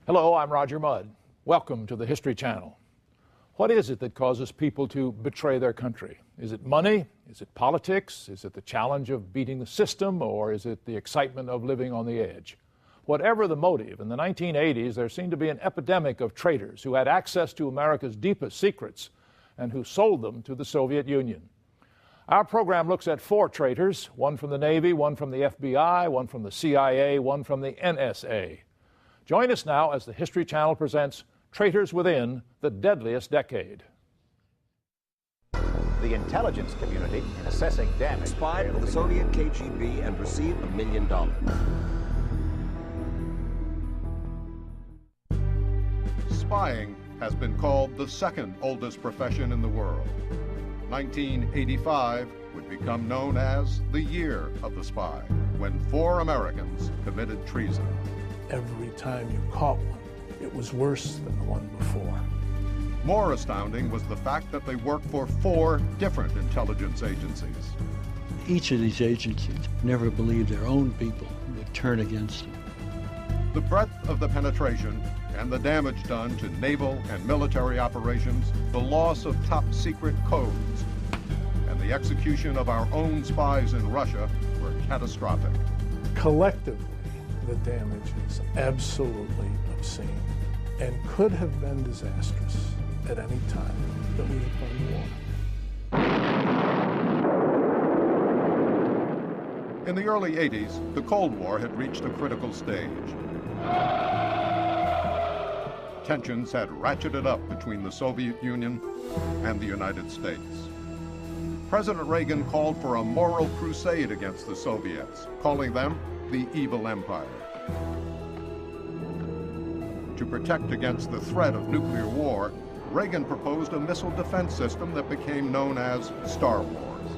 Hello, I'm Roger Mudd. Welcome to the History Channel. What is it that causes people to betray their country? Is it money? Is it politics? Is it the challenge of beating the system? Or is it the excitement of living on the edge? Whatever the motive, in the 1980s there seemed to be an epidemic of traitors who had access to America's deepest secrets and who sold them to the Soviet Union. Our program looks at 4 traitors, one from the Navy, one from the FBI, one from the CIA, one from the NSA. Join us now as the History Channel presents Traitors Within the Deadliest Decade. The intelligence community, in assessing damage, spied for the Soviet KGB and received $1 million. Spying has been called the second oldest profession in the world. 1985 would become known as the year of the spy, when 4 Americans committed treason. Every time you caught one, it was worse than the one before. More astounding was the fact that they worked for 4 different intelligence agencies. Each of these agencies never believed their own people would turn against them. The breadth of the penetration and the damage done to naval and military operations, the loss of top-secret codes, and the execution of our own spies in Russia were catastrophic. Collectively, the damage is absolutely obscene and could have been disastrous at any time that we had won the war. In the early 80s, the Cold War had reached a critical stage. Tensions had ratcheted up between the Soviet Union and the United States. President Reagan called for a moral crusade against the Soviets, calling them the evil empire. To protect against the threat of nuclear war, Reagan proposed a missile defense system that became known as Star Wars.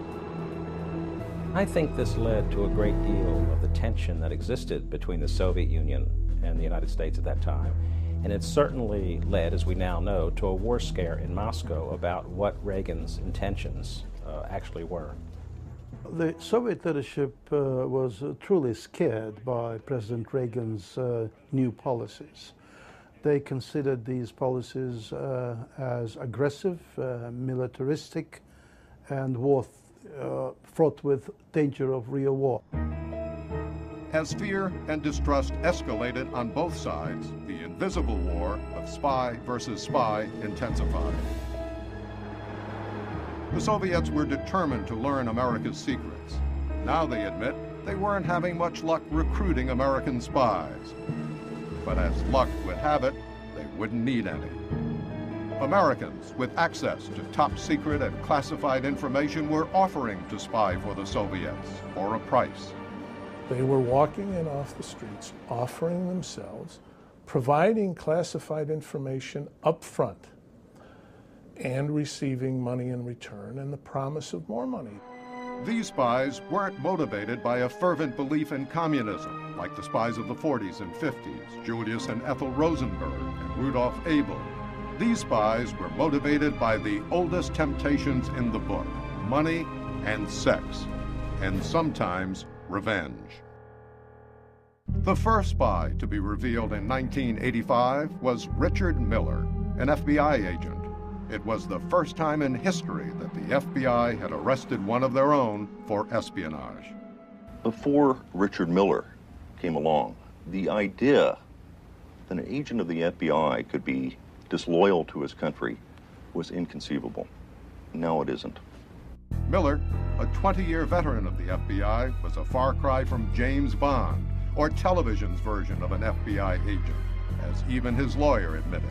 I think this led to a great deal of the tension that existed between the Soviet Union and the United States at that time. And it certainly led, as we now know, to a war scare in Moscow about what Reagan's intentions actually were. The Soviet leadership was truly scared by President Reagan's new policies. They considered these policies as aggressive, militaristic, and fraught with danger of real war. As fear and distrust escalated on both sides, the invisible war of spy versus spy intensified. The Soviets were determined to learn America's secrets. Now they admit they weren't having much luck recruiting American spies. But as luck would have it, they wouldn't need any. Americans with access to top secret and classified information were offering to spy for the Soviets for a price. They were walking in off the streets, offering themselves, providing classified information up front, and receiving money in return and the promise of more money. These spies weren't motivated by a fervent belief in communism, like the spies of the 40s and 50s, Julius and Ethel Rosenberg and Rudolf Abel. These spies were motivated by the oldest temptations in the book, money and sex, and sometimes revenge. The first spy to be revealed in 1985 was Richard Miller, an FBI agent. It was the first time in history that the FBI had arrested one of their own for espionage. Before Richard Miller came along, the idea that an agent of the FBI could be disloyal to his country was inconceivable. Now it isn't. Miller, a 20-year veteran of the FBI, was a far cry from James Bond, or television's version of an FBI agent, as even his lawyer admitted.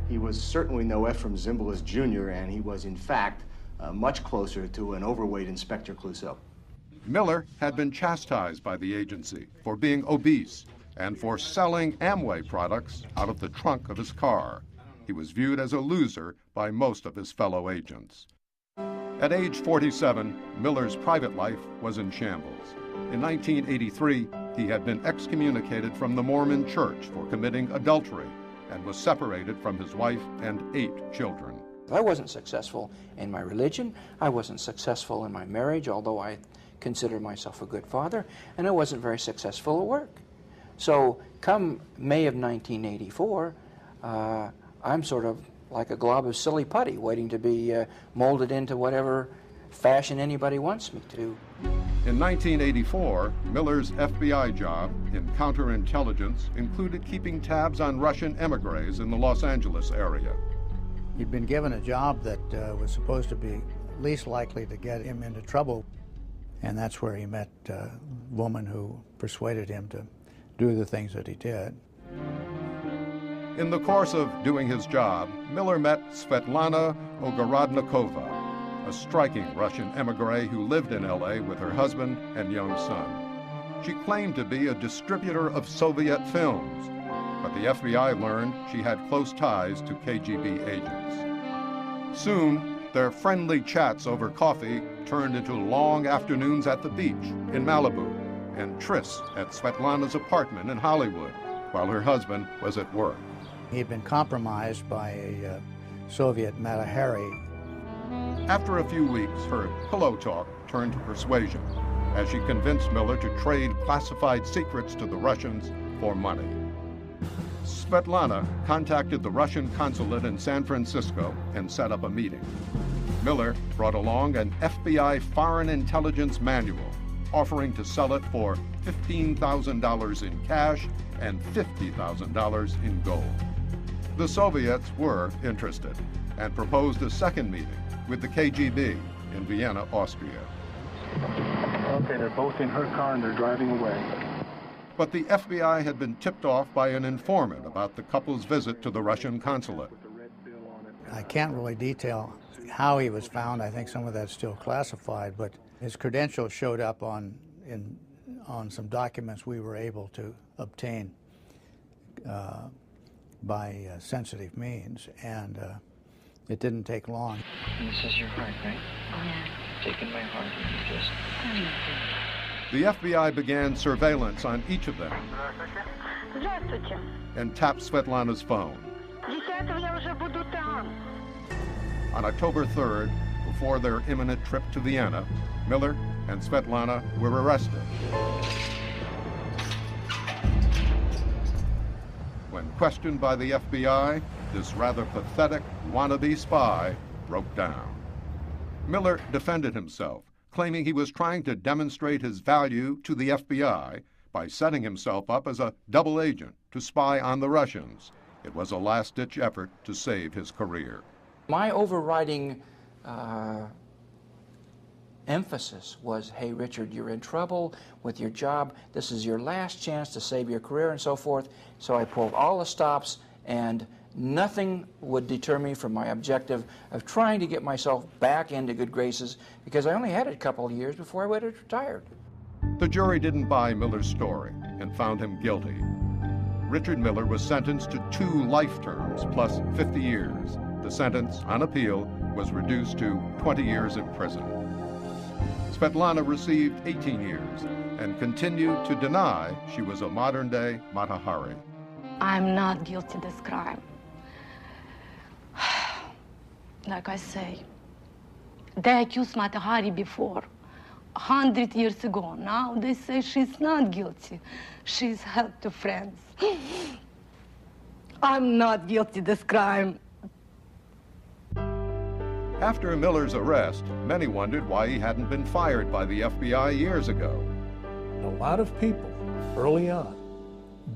He was certainly no Ephraim Zimbalist Jr., and he was, in fact, much closer to an overweight Inspector Clouseau. Miller had been chastised by the agency for being obese and for selling Amway products out of the trunk of his car. He was viewed as a loser by most of his fellow agents. At age 47, Miller's private life was in shambles. In 1983, he had been excommunicated from the Mormon Church for committing adultery and was separated from his wife and 8 children. I wasn't successful in my religion. I wasn't successful in my marriage, although I consider myself a good father, and I wasn't very successful at work. So come May of 1984, I'm sort of like a glob of silly putty waiting to be molded into whatever fashion anybody wants me to. In 1984, Miller's FBI job in counterintelligence included keeping tabs on Russian emigres in the Los Angeles area. He'd been given a job that was supposed to be least likely to get him into trouble, and that's where he met a woman who persuaded him to do the things that he did. In the course of doing his job, Miller met Svetlana Ogorodnikova, a striking Russian emigre who lived in LA with her husband and young son. She claimed to be a distributor of Soviet films, but the FBI learned she had close ties to KGB agents. Soon, their friendly chats over coffee turned into long afternoons at the beach in Malibu and trysts at Svetlana's apartment in Hollywood while her husband was at work. He'd been compromised by a Soviet Mata Hari. After a few weeks, her pillow talk turned to persuasion as she convinced Miller to trade classified secrets to the Russians for money. Svetlana contacted the Russian consulate in San Francisco and set up a meeting. Miller brought along an FBI foreign intelligence manual, offering to sell it for $15,000 in cash and $50,000 in gold. The Soviets were interested and proposed a second meeting with the KGB in Vienna, Austria. Okay, they're both in her car and they're driving away. But the FBI had been tipped off by an informant about the couple's visit to the Russian consulate. I can't really detail how he was found. I think some of that's still classified, but his credentials showed up on some documents we were able to obtain by sensitive means, and it didn't take long. This is your heart, right? Yeah. Taking my heart and just... The FBI began surveillance on each of them and tapped Svetlana's phone. On October 3rd, before their imminent trip to Vienna, Miller and Svetlana were arrested. When questioned by the FBI, this rather pathetic wannabe spy broke down. Miller defended himself, claiming he was trying to demonstrate his value to the FBI by setting himself up as a double agent to spy on the Russians. It was a last-ditch effort to save his career. My overriding emphasis was, hey, Richard, you're in trouble with your job. This is your last chance to save your career and so forth. So I pulled all the stops, and nothing would deter me from my objective of trying to get myself back into good graces, because I only had a couple of years before I would have retired. The jury didn't buy Miller's story and found him guilty. Richard Miller was sentenced to 2 life terms plus 50 years. The sentence, on appeal, was reduced to 20 years in prison. Svetlana received 18 years and continued to deny she was a modern-day Mata Hari. I'm not guilty of this crime. Like I say, they accused Mata Hari before, 100 years ago. Now they say she's not guilty. She's helped to friends. I'm not guilty of this crime. After Miller's arrest, many wondered why he hadn't been fired by the FBI years ago. A lot of people early on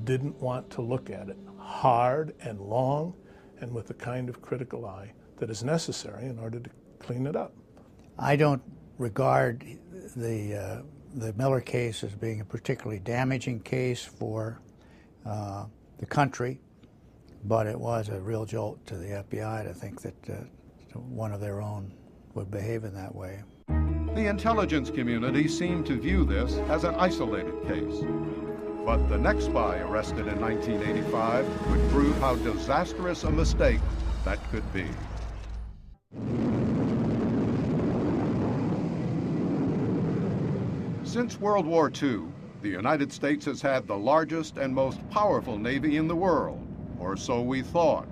didn't want to look at it hard and long and with the kind of critical eye that is necessary in order to clean it up. I don't regard the Miller case as being a particularly damaging case for the country, but it was a real jolt to the FBI to think that one of their own would behave in that way. The intelligence community seemed to view this as an isolated case. But the next spy arrested in 1985 would prove how disastrous a mistake that could be. Since World War II, the United States has had the largest and most powerful Navy in the world, or so we thought.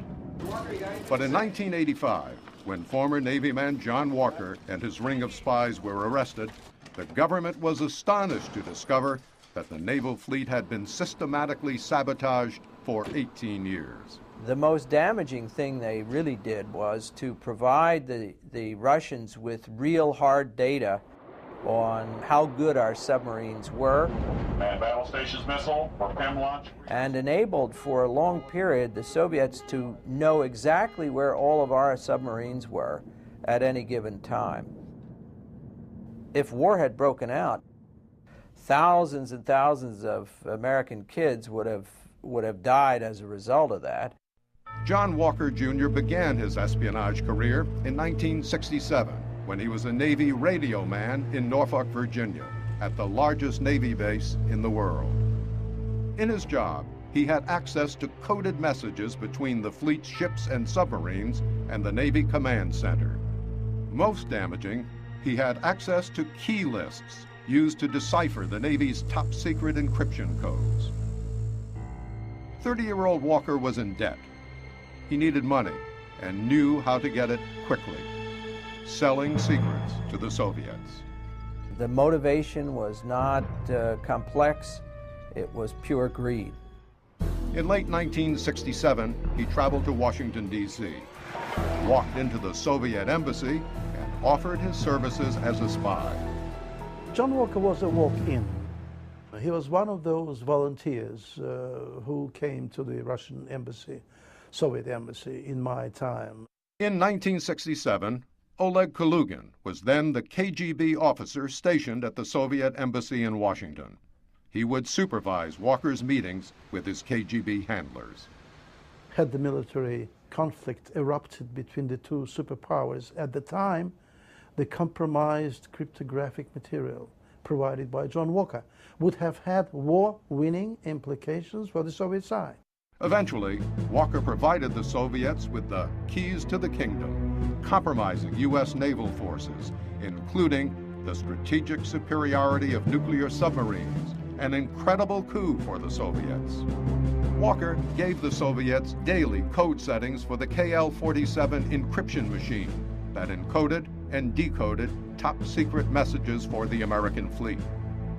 But in 1985, when former Navy man John Walker and his ring of spies were arrested, the government was astonished to discover that the naval fleet had been systematically sabotaged for 18 years. The most damaging thing they really did was to provide the Russians with real hard data on how good our submarines were. Manned battle stations missile for PEM launch. And enabled for a long period the Soviets to know exactly where all of our submarines were at any given time. If war had broken out, thousands and thousands of American kids would have died as a result of that. John Walker Jr. began his espionage career in 1967 when he was a Navy radio man in Norfolk, Virginia, at the largest Navy base in the world. In his job, he had access to coded messages between the fleet's ships and submarines and the Navy Command Center. Most damaging, he had access to key lists used to decipher the Navy's top-secret encryption codes. 30-year-old Walker was in debt. He needed money and knew how to get it quickly, selling secrets to the Soviets. The motivation was not complex, it was pure greed. In late 1967, he traveled to Washington, D.C., walked into the Soviet embassy, and offered his services as a spy. John Walker was a walk-in. He was one of those volunteers who came to the Russian embassy, Soviet embassy, in my time. In 1967, Oleg Kalugin was then the KGB officer stationed at the Soviet embassy in Washington. He would supervise Walker's meetings with his KGB handlers. Had the military conflict erupted between the two superpowers at the time, the compromised cryptographic material provided by John Walker would have had war-winning implications for the Soviet side. Eventually, Walker provided the Soviets with the keys to the kingdom, compromising U.S. naval forces, including the strategic superiority of nuclear submarines, an incredible coup for the Soviets. Walker gave the Soviets daily code settings for the KL-47 encryption machine that encoded and decoded top-secret messages for the American fleet.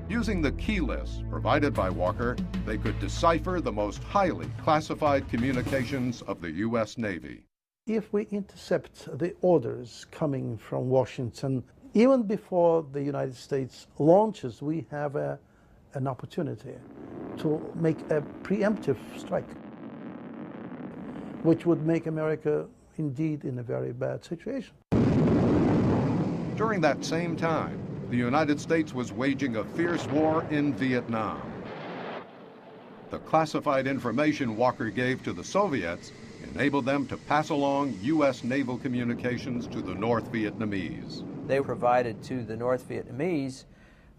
Using the key lists provided by Walker, they could decipher the most highly classified communications of the U.S. Navy. If we intercept the orders coming from Washington, even before the United States launches, we have an opportunity to make a preemptive strike, which would make America indeed in a very bad situation. During that same time, the United States was waging a fierce war in Vietnam. The classified information Walker gave to the Soviets enabled them to pass along U.S. naval communications to the North Vietnamese. They provided to the North Vietnamese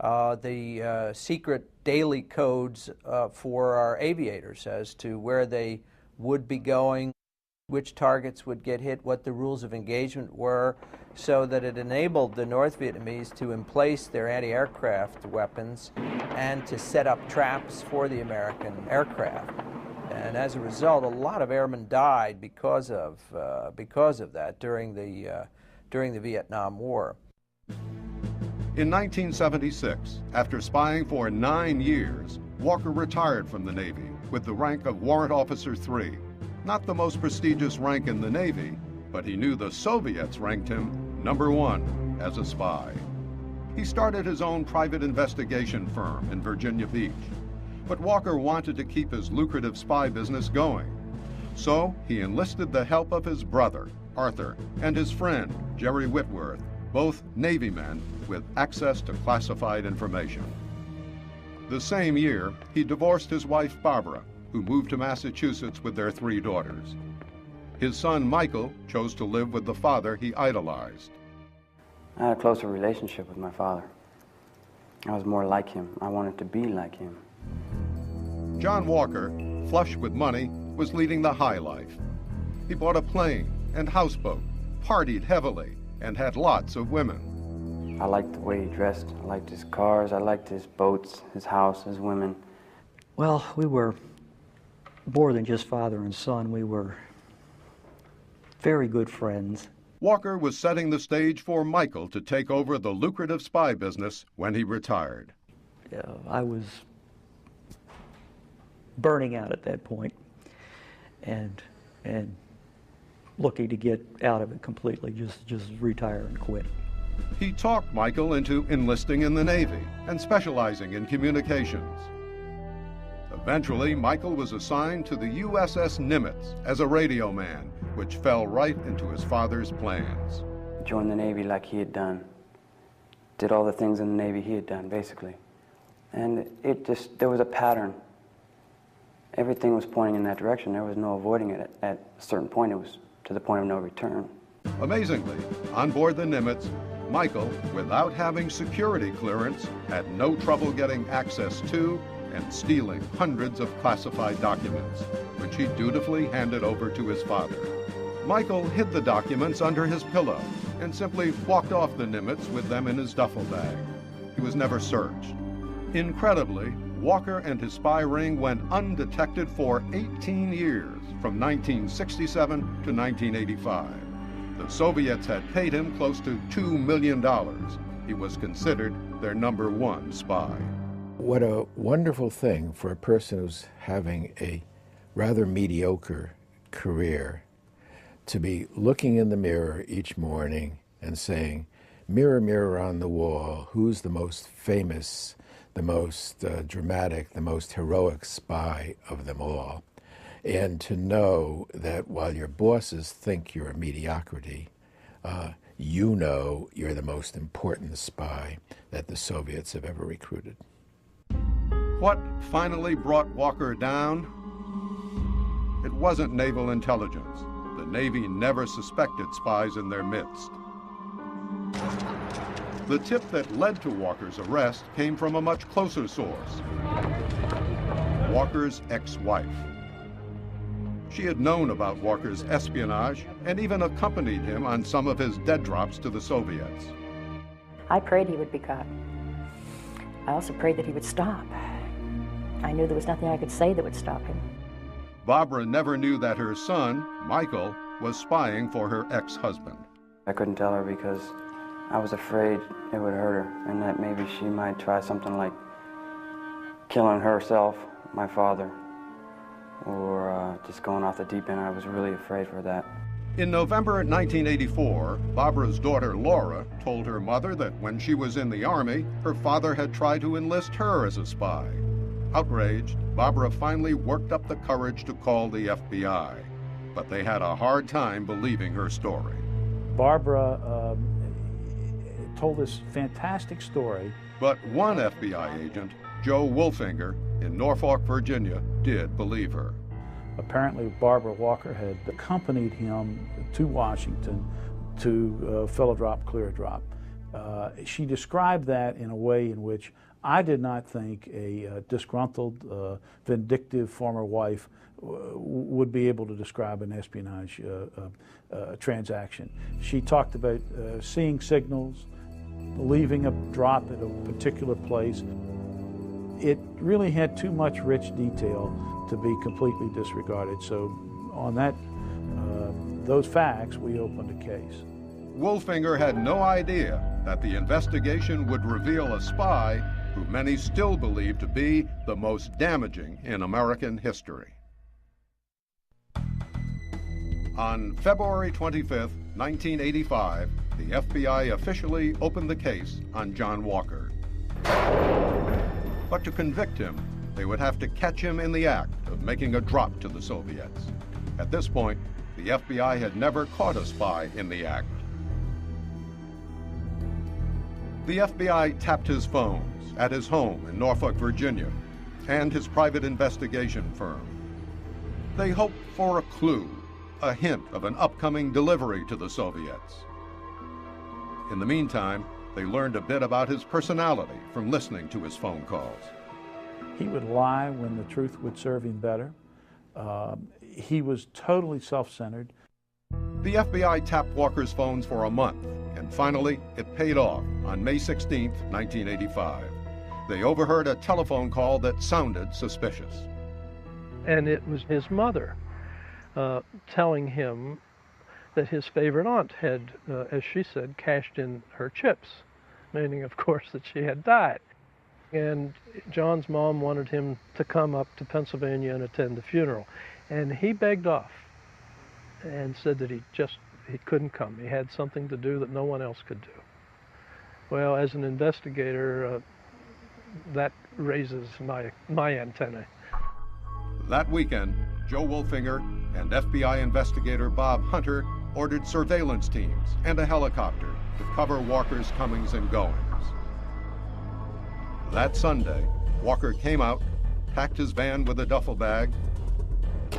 the secret daily codes for our aviators as to where they would be going, which targets would get hit, what the rules of engagement were, so that it enabled the North Vietnamese to emplace their anti-aircraft weapons and to set up traps for the American aircraft. And as a result, a lot of airmen died because of that during the Vietnam War. In 1976, after spying for 9 years, Walker retired from the Navy with the rank of Warrant Officer 3. Not the most prestigious rank in the Navy, but he knew the Soviets ranked him #1 as a spy. He started his own private investigation firm in Virginia Beach, but Walker wanted to keep his lucrative spy business going. So he enlisted the help of his brother, Arthur, and his friend, Jerry Whitworth, both Navy men with access to classified information. The same year, he divorced his wife, Barbara, who moved to Massachusetts with their 3 daughters. His son, Michael, chose to live with the father he idolized. I had a closer relationship with my father. I was more like him. I wanted to be like him. John Walker, flush with money, was leading the high life. He bought a plane and houseboat, partied heavily, and had lots of women. I liked the way he dressed. I liked his cars. I liked his boats, his house, his women. Well, we were more than just father and son. We were very good friends. Walker was setting the stage for Michael to take over the lucrative spy business when he retired. I was burning out at that point, and looking to get out of it completely, just retire and quit. He talked Michael into enlisting in the Navy and specializing in communications. Eventually, Michael was assigned to the USS Nimitz as a radio man, which fell right into his father's plans. Joined the Navy like he had done. Did all the things in the Navy he had done, basically. And there was a pattern. Everything was pointing in that direction. There was no avoiding it. At a certain point, it was to the point of no return. Amazingly, on board the Nimitz, Michael, without having security clearance, had no trouble getting access to and stealing hundreds of classified documents, which he dutifully handed over to his father. Michael hid the documents under his pillow and simply walked off the Nimitz with them in his duffel bag. He was never searched. Incredibly, Walker and his spy ring went undetected for 18 years, from 1967 to 1985. The Soviets had paid him close to $2 million. He was considered their #1 spy. What a wonderful thing for a person who's having a rather mediocre career to be looking in the mirror each morning and saying, "Mirror, mirror on the wall, who's the most famous, the most dramatic, the most heroic spy of them all?" And to know that while your bosses think you're a mediocrity, you know you're the most important spy that the Soviets have ever recruited. What finally brought Walker down? It wasn't naval intelligence. The Navy never suspected spies in their midst. The tip that led to Walker's arrest came from a much closer source: Walker's ex-wife. She had known about Walker's espionage and even accompanied him on some of his dead drops to the Soviets. I prayed he would be caught. I also prayed that he would stop. I knew there was nothing I could say that would stop him. Barbara never knew that her son, Michael, was spying for her ex-husband. I couldn't tell her because I was afraid it would hurt her and that maybe she might try something like killing herself, my father, or just going off the deep end. I was really afraid for that. In November 1984, Barbara's daughter Laura told her mother that when she was in the Army, her father had tried to enlist her as a spy. Outraged, Barbara finally worked up the courage to call the FBI, but they had a hard time believing her story. Barbara told this fantastic story. But one FBI agent, Joe Wolfinger, in Norfolk, Virginia, did believe her. Apparently, Barbara Walker had accompanied him to Washington to fill a drop, clear a drop. She described that in a way in which I did not think a disgruntled, vindictive former wife would be able to describe an espionage transaction. She talked about seeing signals, leaving a drop at a particular place. It really had too much rich detail to be completely disregarded. So on that, those facts, we opened a case. Wolfinger had no idea that the investigation would reveal a spy who many still believe to be the most damaging in American history. On February 25th, 1985, the FBI officially opened the case on John Walker. But to convict him, they would have to catch him in the act of making a drop to the Soviets. At this point, the FBI had never caught a spy in the act. The FBI tapped his phones at his home in Norfolk, Virginia, and his private investigation firm. They hoped for a clue, a hint of an upcoming delivery to the Soviets. In the meantime, they learned a bit about his personality from listening to his phone calls. He would lie when the truth would serve him better. He was totally self-centered. The FBI tapped Walker's phones for a month, and finally, it paid off on May 16, 1985. They overheard a telephone call that sounded suspicious. And it was his mother telling him that his favorite aunt had, as she said, cashed in her chips, meaning, of course, that she had died. And John's mom wanted him to come up to Pennsylvania and attend the funeral. And he begged off and said that he couldn't come. He had something to do that no one else could do. Well, as an investigator, that raises my antennae. That weekend, Joe Wolfinger and FBI investigator Bob Hunter ordered surveillance teams and a helicopter to cover Walker's comings and goings. That Sunday, Walker came out, packed his van with a duffel bag,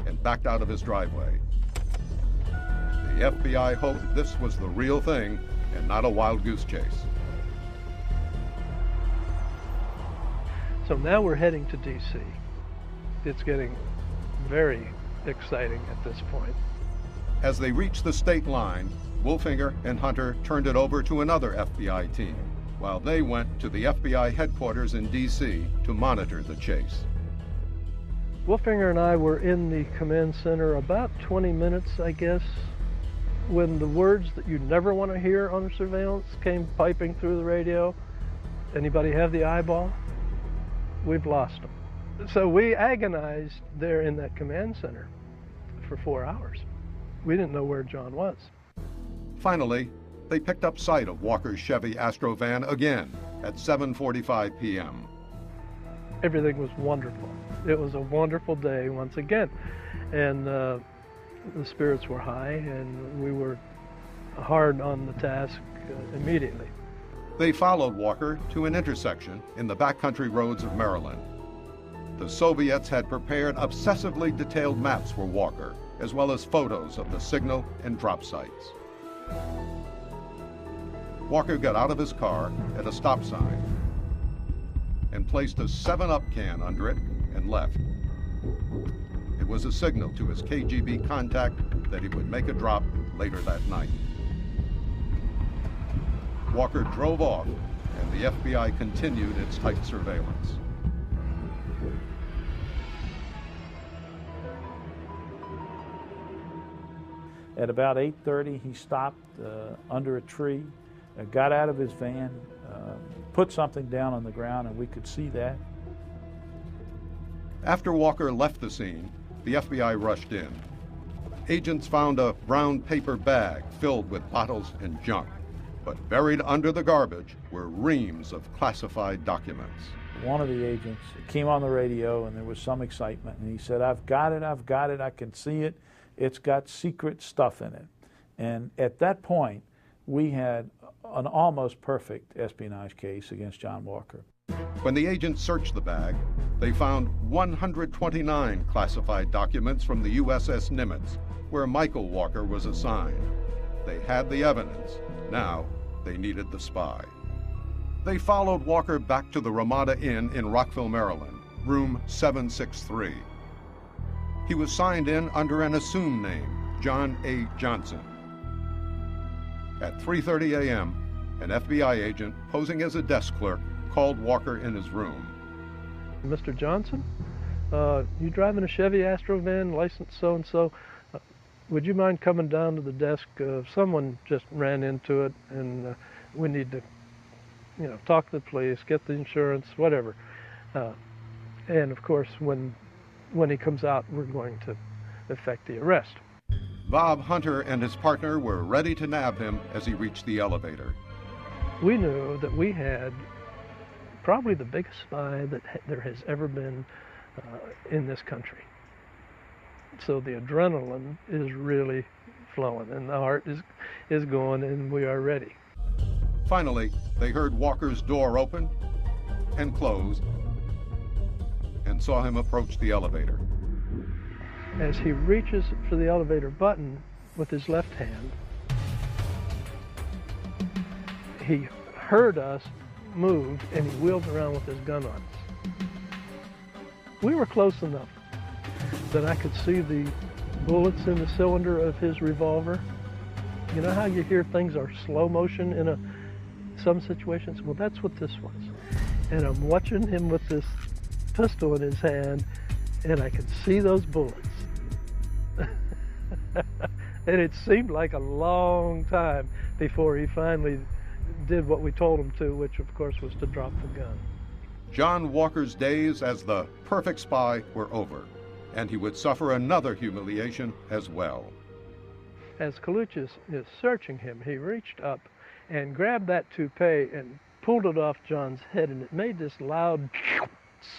and backed out of his driveway. The FBI hoped this was the real thing and not a wild goose chase. So now we're heading to D.C. It's getting very exciting at this point. As they reached the state line, Wolfinger and Hunter turned it over to another FBI team, while they went to the FBI headquarters in D.C. to monitor the chase. Wolfinger and I were in the command center about 20 minutes, I guess, when the words that you never want to hear on surveillance came piping through the radio. Anybody have the eyeball? We've lost them. So we agonized there in that command center for 4 hours. We didn't know where John was. Finally, they picked up sight of Walker's Chevy Astro van again at 7:45 p.m. Everything was wonderful. It was a wonderful day once again. And the spirits were high, and we were hard on the task immediately. They followed Walker to an intersection in the backcountry roads of Maryland. The Soviets had prepared obsessively detailed maps for Walker, as well as photos of the signal and drop sites. Walker got out of his car at a stop sign and placed a 7-Up can under it and left. It was a signal to his KGB contact that he would make a drop later that night. Walker drove off, and the FBI continued its tight surveillance. At about 8:30, he stopped under a tree, got out of his van, put something down on the ground, and we could see that. After Walker left the scene, the FBI rushed in. Agents found a brown paper bag filled with bottles and junk, but buried under the garbage were reams of classified documents. One of the agents came on the radio, and there was some excitement, and he said, I've got it, I can see it. It's got secret stuff in it. And at that point, we had an almost perfect espionage case against John Walker. When the agents searched the bag, they found 129 classified documents from the USS Nimitz, where Michael Walker was assigned. They had the evidence. Now they needed the spy. They followed Walker back to the Ramada Inn in Rockville, Maryland, room 763. He was signed in under an assumed name, John A. Johnson. At 3:30 a.m., an FBI agent posing as a desk clerk called Walker in his room. Mr. Johnson, you driving a Chevy Astro van, license so-and-so? Would you mind coming down to the desk? Someone just ran into it, and we need to, talk to the police, get the insurance, whatever. And of course, when he comes out, we're going to effect the arrest. Bob Hunter and his partner were ready to nab him as he reached the elevator. We knew that we had probably the biggest spy that there has ever been in this country. So the adrenaline is really flowing, and the heart is going, and we are ready. Finally, they heard Walker's door open and close and saw him approach the elevator. As he reaches for the elevator button with his left hand, he heard us move, and he wheeled around with his gun on us. We were close enough that I could see the bullets in the cylinder of his revolver. You know how you hear things are slow motion in some situations? Well, that's what this was. And I'm watching him with this pistol in his hand, and I could see those bullets. And it seemed like a long time before he finally did what we told him to, which of course was to drop the gun. John Walker's days as the perfect spy were over, and he would suffer another humiliation as well. As Colucci is searching him, he reached up and grabbed that toupee and pulled it off John's head, and it made this loud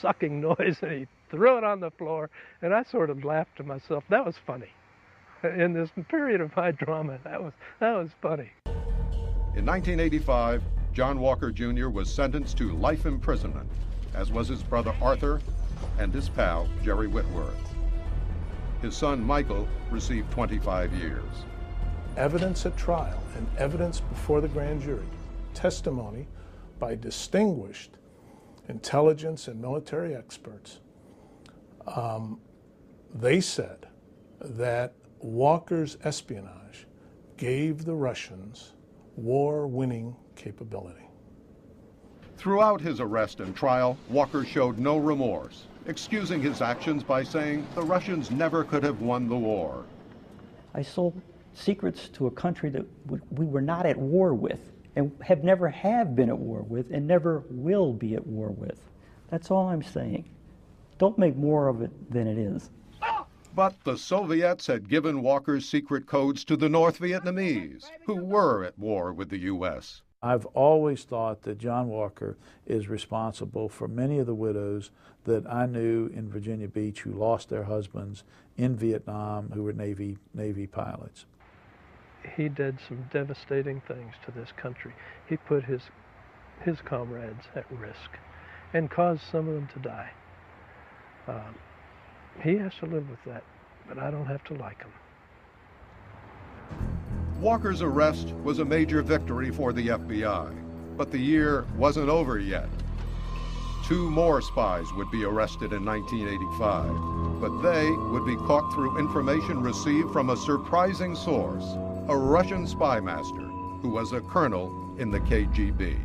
sucking noise, and he threw it on the floor, and I sort of laughed to myself. That was funny. In this period of high drama, that was funny. In 1985, John Walker Jr. was sentenced to life imprisonment, as was his brother Arthur and his pal Jerry Whitworth. His son Michael received 25 years. Evidence at trial and evidence before the grand jury, testimony by distinguished intelligence and military experts, they said that Walker's espionage gave the Russians war-winning capability. Throughout his arrest and trial, Walker showed no remorse, excusing his actions by saying the Russians never could have won the war. I sold secrets to a country that we were not at war with, and never have been at war with, and never will be at war with. That's all I'm saying. Don't make more of it than it is. But the Soviets had given Walker's secret codes to the North Vietnamese, who were at war with the U.S. I've always thought that John Walker is responsible for many of the widows that I knew in Virginia Beach who lost their husbands in Vietnam, who were Navy pilots. He did some devastating things to this country. He put his comrades at risk and caused some of them to die. He has to live with that, but I don't have to like him. Walker's arrest was a major victory for the FBI, but the year wasn't over yet. 2 more spies would be arrested in 1985, but they would be caught through information received from a surprising source, a Russian spy master who was a colonel in the KGB.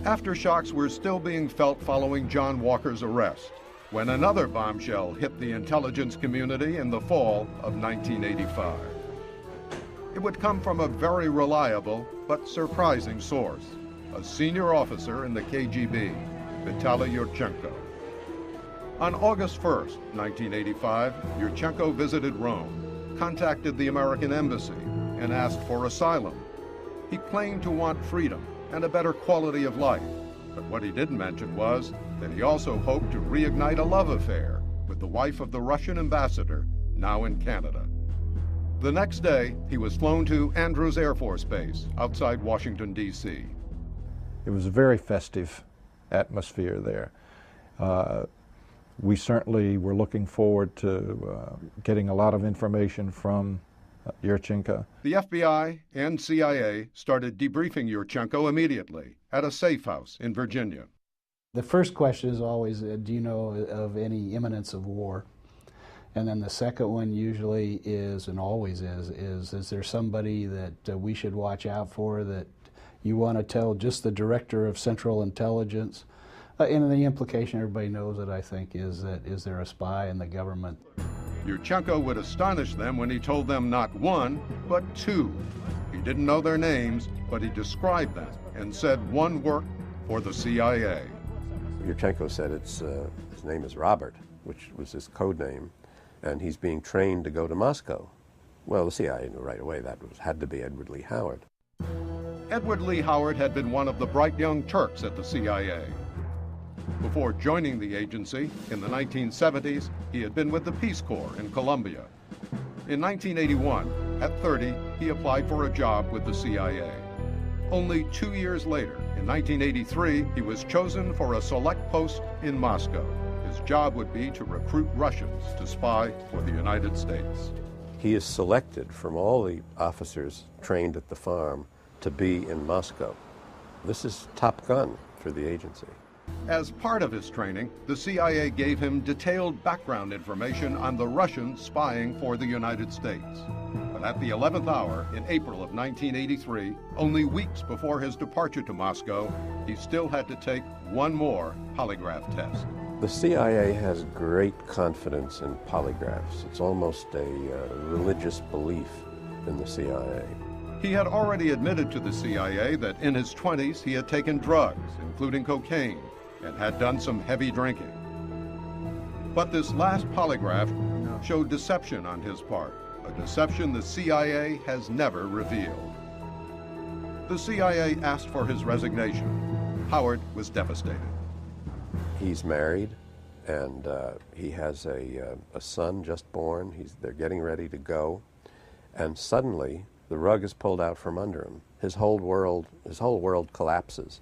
Aftershocks were still being felt following John Walker's arrest, when another bombshell hit the intelligence community in the fall of 1985. It would come from a very reliable but surprising source, a senior officer in the KGB, Vitaly Yurchenko. On August 1st, 1985, Yurchenko visited Rome, contacted the American embassy, and asked for asylum. He claimed to want freedom and a better quality of life, but what he didn't mention was that he also hoped to reignite a love affair with the wife of the Russian ambassador, now in Canada. The next day, he was flown to Andrews Air Force Base outside Washington, D.C. It was a very festive atmosphere there. We certainly were looking forward to getting a lot of information from Yurchenko. The FBI and CIA started debriefing Yurchenko immediately at a safe house in Virginia. The first question is always, do you know of any imminence of war? And then the second one usually is, and always is there somebody that we should watch out for, that you want to tell just the director of Central Intelligence? And the implication everybody knows it, I think, is that is there a spy in the government? Yurchenko would astonish them when he told them not 1, but 2. He didn't know their names, but he described them and said one worked for the CIA. Yurchenko said his name is Robert, which was his code name, and he's being trained to go to Moscow. Well, the CIA knew right away that had to be Edward Lee Howard. Edward Lee Howard had been one of the bright young Turks at the CIA. Before joining the agency in the 1970s, he had been with the Peace Corps in Colombia. In 1981, at 30, he applied for a job with the CIA. Only 2 years later, in 1983, he was chosen for a select post in Moscow. His job would be to recruit Russians to spy for the United States. He is selected from all the officers trained at the farm to be in Moscow. This is Top Gun for the agency. As part of his training, the CIA gave him detailed background information on the Russians spying for the United States. But at the 11th hour in April of 1983, only weeks before his departure to Moscow, he still had to take one more polygraph test. The CIA has great confidence in polygraphs. It's almost a religious belief in the CIA. He had already admitted to the CIA that in his 20s he had taken drugs, including cocaine, and had done some heavy drinking. But this last polygraph showed deception on his part, a deception the CIA has never revealed. The CIA asked for his resignation. Howard was devastated. He's married, and he has a son just born. They're getting ready to go, and suddenly the rug is pulled out from under him. His whole world collapses.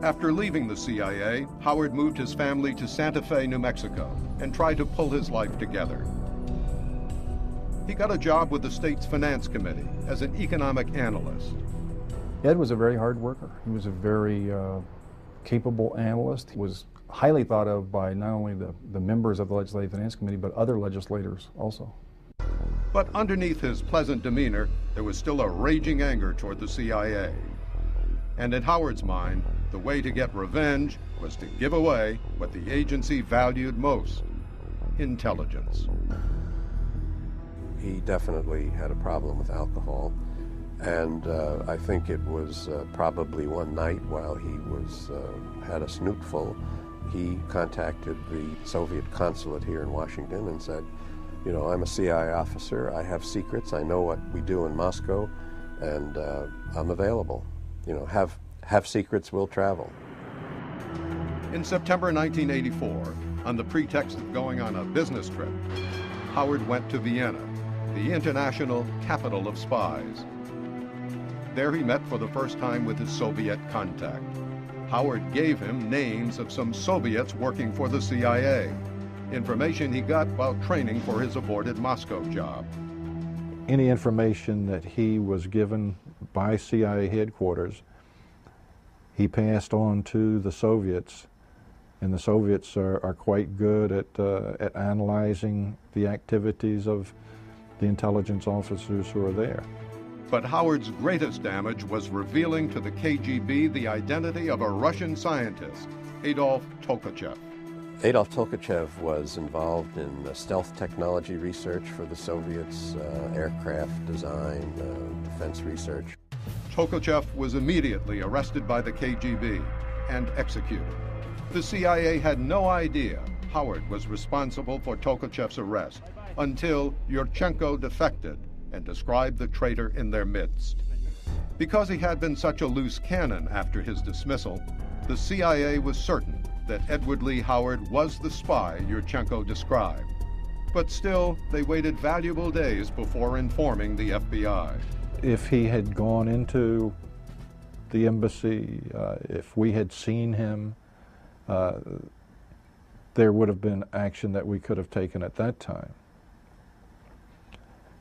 After leaving the CIA, Howard moved his family to Santa Fe, New Mexico, and tried to pull his life together. He got a job with the state's finance committee as an economic analyst. Ed was a very hard worker. He was a very capable analyst. He was highly thought of by not only the members of the Legislative Finance Committee, but other legislators also. But underneath his pleasant demeanor, there was still a raging anger toward the CIA. And in Howard's mind, the way to get revenge was to give away what the agency valued most: intelligence. He definitely had a problem with alcohol, and I think it was probably one night while he had a snootful, he contacted the Soviet consulate here in Washington and said, you know, I'm a CIA officer, I have secrets, I know what we do in Moscow, and I'm available. You know, have secrets, we'll travel. In September 1984, on the pretext of going on a business trip, Howard went to Vienna, the international capital of spies. There he met for the first time with his Soviet contact. Howard gave him names of some Soviets working for the CIA, information he got while training for his aborted Moscow job. Any information that he was given by CIA headquarters, he passed on to the Soviets, and the Soviets are quite good at analyzing the activities of the intelligence officers who are there. But Howard's greatest damage was revealing to the KGB the identity of a Russian scientist, Adolf Tolkachev. Adolf Tolkachev was involved in stealth technology research for the Soviets, aircraft design, defense research. Tolkachev was immediately arrested by the KGB and executed. The CIA had no idea Howard was responsible for Tolkachev's arrest until Yurchenko defected and described the traitor in their midst. Because he had been such a loose cannon after his dismissal, the CIA was certain that Edward Lee Howard was the spy Yurchenko described. But still, they waited valuable days before informing the FBI. If he had gone into the embassy, if we had seen him, there would have been action that we could have taken at that time.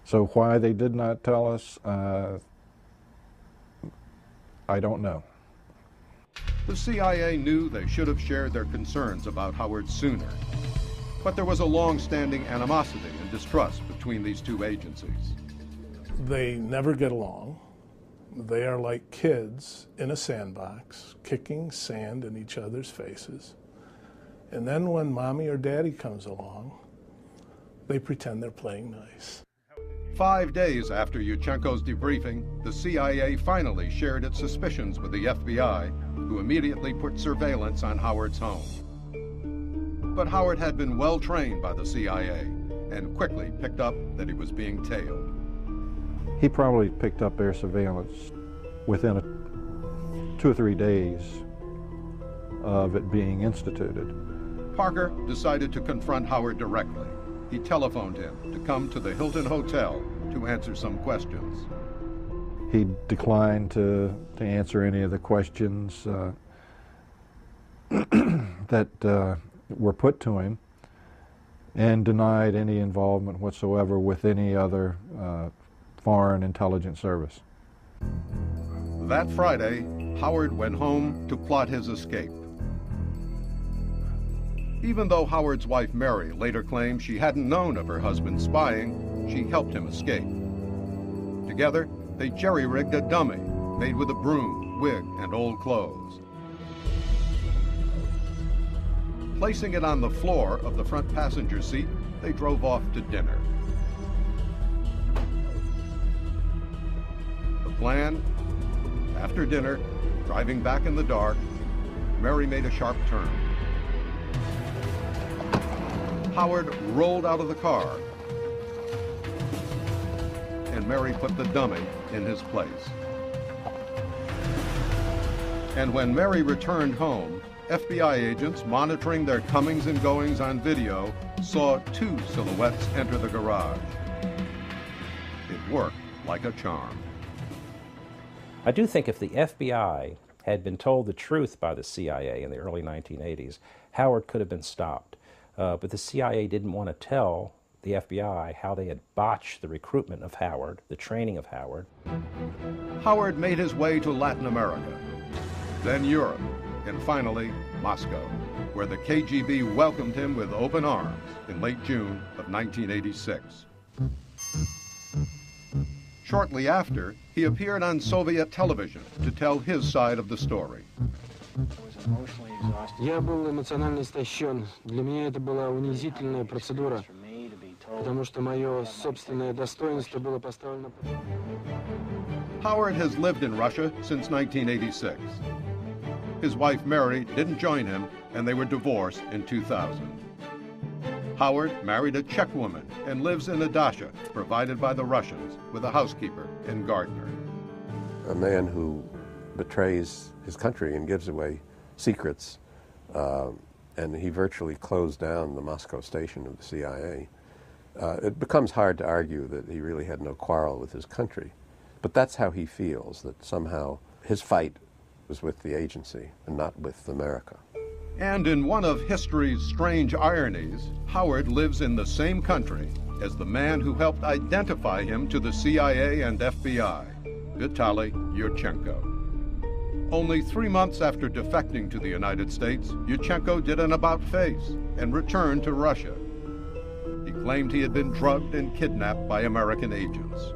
So why they did not tell us, I don't know. The CIA knew they should have shared their concerns about Howard sooner. But there was a long-standing animosity and distrust between these two agencies. They never get along. They are like kids in a sandbox, kicking sand in each other's faces. And then when mommy or daddy comes along, they pretend they're playing nice. 5 days after Yurchenko's debriefing, the CIA finally shared its suspicions with the FBI, who immediately put surveillance on Howard's home. But Howard had been well trained by the CIA and quickly picked up that he was being tailed. He probably picked up air surveillance within 2 or 3 days of it being instituted. Parker decided to confront Howard directly. He telephoned him to come to the Hilton Hotel to answer some questions. He declined to answer any of the questions that were put to him, and denied any involvement whatsoever with any other foreign intelligence service. That Friday, Howard went home to plot his escape. Even though Howard's wife Mary later claimed she hadn't known of her husband spying, she helped him escape. Together, they jerry-rigged a dummy made with a broom, wig, and old clothes. Placing it on the floor of the front passenger seat, they drove off to dinner. plan? After dinner, driving back in the dark, Mary made a sharp turn. Howard rolled out of the car, and Mary put the dummy in his place. And when Mary returned home, FBI agents monitoring their comings and goings on video saw two silhouettes enter the garage. It worked like a charm. I do think if the FBI had been told the truth by the CIA in the early 1980s, Howard could have been stopped. But the CIA didn't want to tell the FBI how they had botched the recruitment of Howard, the training of Howard. Howard made his way to Latin America, then Europe, and finally Moscow, where the KGB welcomed him with open arms in late June of 1986. Shortly after, he appeared on Soviet television to tell his side of the story. Я был эмоционально истощен. Для меня это была унизительная процедура, потому что мое собственное достоинство было поставлено. Howard has lived in Russia since 1986. His wife Mary didn't join him, and they were divorced in 2000. Howard married a Czech woman and lives in a dacha provided by the Russians with a housekeeper and gardener. A man who betrays his country and gives away secrets, and he virtually closed down the Moscow station of the CIA. It becomes hard to argue that he really had no quarrel with his country, but that's how he feels, that somehow his fight was with the agency and not with America. And in one of history's strange ironies, Howard lives in the same country as the man who helped identify him to the CIA and FBI, Vitaly Yurchenko. Only 3 months after defecting to the United States, Yurchenko did an about-face and returned to Russia. He claimed he had been drugged and kidnapped by American agents.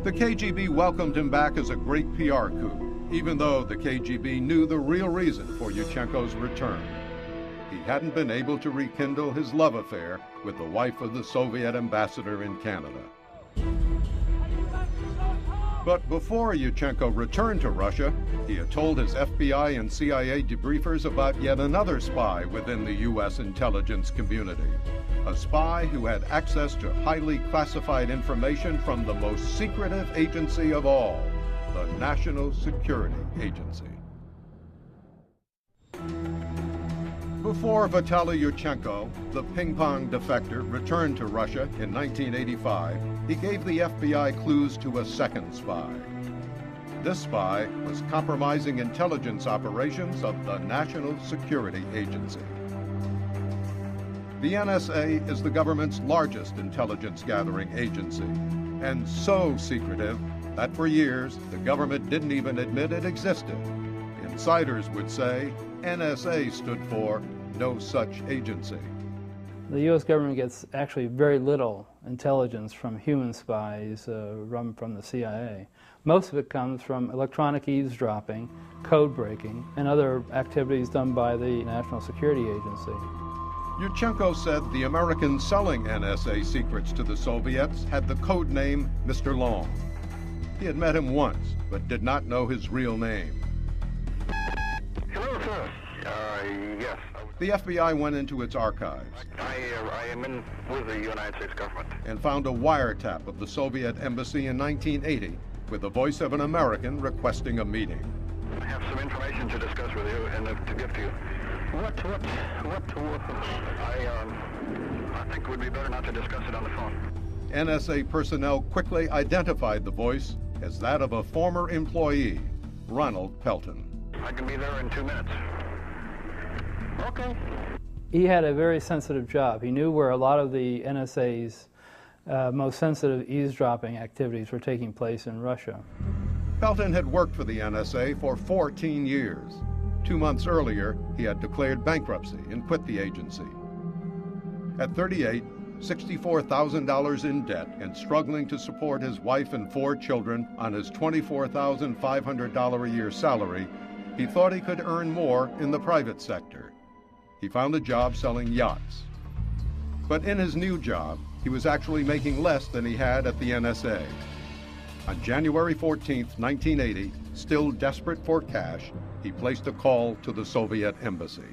The KGB welcomed him back as a great PR coup, even though the KGB knew the real reason for Yurchenko's return. He hadn't been able to rekindle his love affair with the wife of the Soviet ambassador in Canada. But before Yurchenko returned to Russia, he had told his FBI and CIA debriefers about yet another spy within the U.S. intelligence community, a spy who had access to highly classified information from the most secretive agency of all, the National Security Agency. Before Vitaly Yurchenko, the ping-pong defector, returned to Russia in 1985, he gave the FBI clues to a second spy. This spy was compromising intelligence operations of the National Security Agency. The NSA is the government's largest intelligence gathering agency, and so secretive that for years the government didn't even admit it existed. Insiders would say NSA stood for no such agency. The U.S. government gets actually very little intelligence from human spies from the CIA. Most of it comes from electronic eavesdropping, code breaking, and other activities done by the National Security Agency. Yurchenko said the Americans selling NSA secrets to the Soviets had the code name Mr. Long. He had met him once, but did not know his real name. Hello, sir. Yes. The FBI went into its archives. I am in with the United States government. And found a wiretap of the Soviet embassy in 1980 with the voice of an American requesting a meeting. I have some information to discuss with you and to give to you. I think it would be better not to discuss it on the phone. NSA personnel quickly identified the voice as that of a former employee, Ronald Pelton. I can be there in 2 minutes. Okay. He had a very sensitive job. He knew where a lot of the NSA's most sensitive eavesdropping activities were taking place in Russia. Pelton had worked for the NSA for 14 years. 2 months earlier, he had declared bankruptcy and quit the agency. At 38, $64,000 in debt and struggling to support his wife and 4 children on his $24,500 a year salary, he thought he could earn more in the private sector. He found a job selling yachts. But in his new job, he was actually making less than he had at the NSA. On January 14, 1980, still desperate for cash, he placed a call to the Soviet embassy.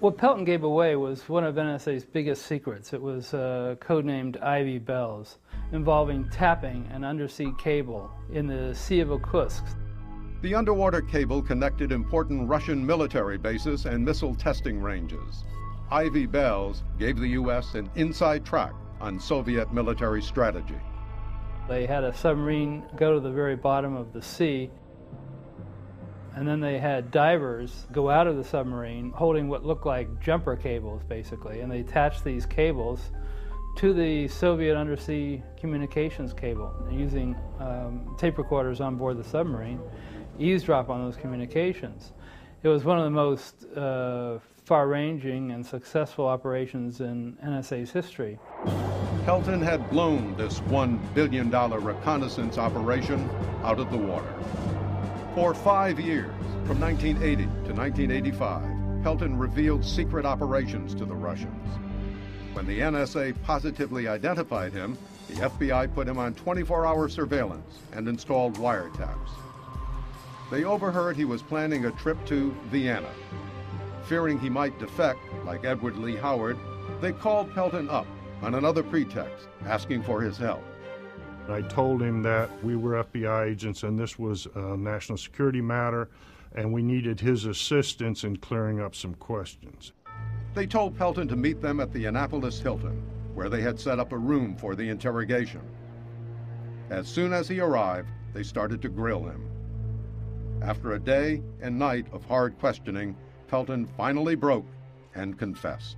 What Pelton gave away was one of NSA's biggest secrets. It was codenamed Ivy Bells, involving tapping an undersea cable in the Sea of Okhotsk. The underwater cable connected important Russian military bases and missile testing ranges. Ivy Bells gave the U.S. an inside track on Soviet military strategy. They had a submarine go to the very bottom of the sea, and then they had divers go out of the submarine holding what looked like jumper cables, basically, and they attached these cables to the Soviet undersea communications cable, using tape recorders on board the submarine, eavesdrop on those communications. It was one of the most far-ranging and successful operations in NSA's history. Pelton had blown this $1 billion reconnaissance operation out of the water. For 5 years, from 1980 to 1985, Pelton revealed secret operations to the Russians. When the NSA positively identified him, the FBI put him on 24-hour surveillance and installed wiretaps. They overheard he was planning a trip to Vienna. Fearing he might defect, like Edward Lee Howard, they called Pelton up on another pretext, asking for his help. I told him that we were FBI agents and this was a national security matter, and we needed his assistance in clearing up some questions. They told Pelton to meet them at the Annapolis Hilton, where they had set up a room for the interrogation. As soon as he arrived, they started to grill him. After a day and night of hard questioning, Pelton finally broke and confessed.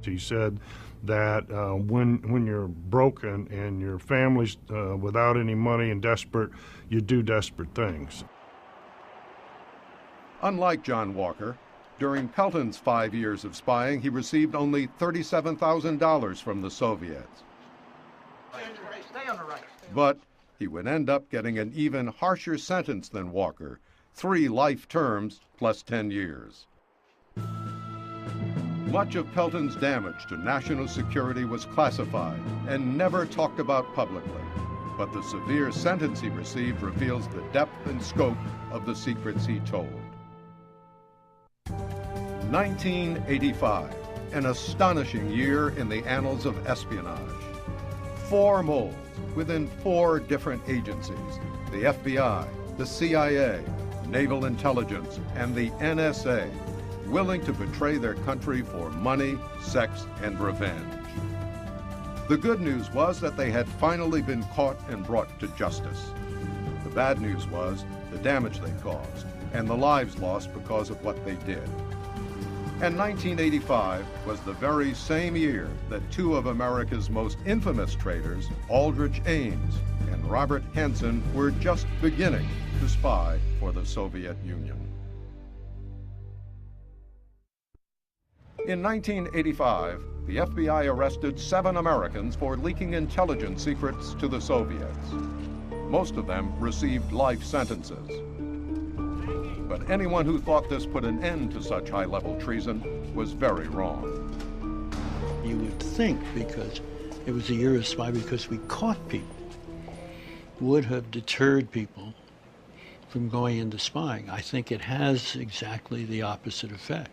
He said that when you're broken and your family's without any money and desperate, you do desperate things. Unlike John Walker, during Pelton's 5 years of spying, he received only $37,000 from the Soviets. Stay on the right. But he would end up getting an even harsher sentence than Walker, 3 life terms plus 10 years. Much of Pelton's damage to national security was classified and never talked about publicly, but the severe sentence he received reveals the depth and scope of the secrets he told. 1985, an astonishing year in the annals of espionage. 4 moles within 4 different agencies, the FBI, the CIA, Naval Intelligence, and the NSA, willing to betray their country for money, sex, and revenge. The good news was that they had finally been caught and brought to justice. The bad news was the damage they caused and the lives lost because of what they did. And 1985 was the very same year that 2 of America's most infamous traitors, Aldrich Ames and Robert Hanssen, were just beginning to spy for the Soviet Union. In 1985, the FBI arrested 7 Americans for leaking intelligence secrets to the Soviets. Most of them received life sentences. But anyone who thought this put an end to such high-level treason was very wrong. You would think, because it was a year of spy, because we caught people, would have deterred people from going into spying. I think it has exactly the opposite effect.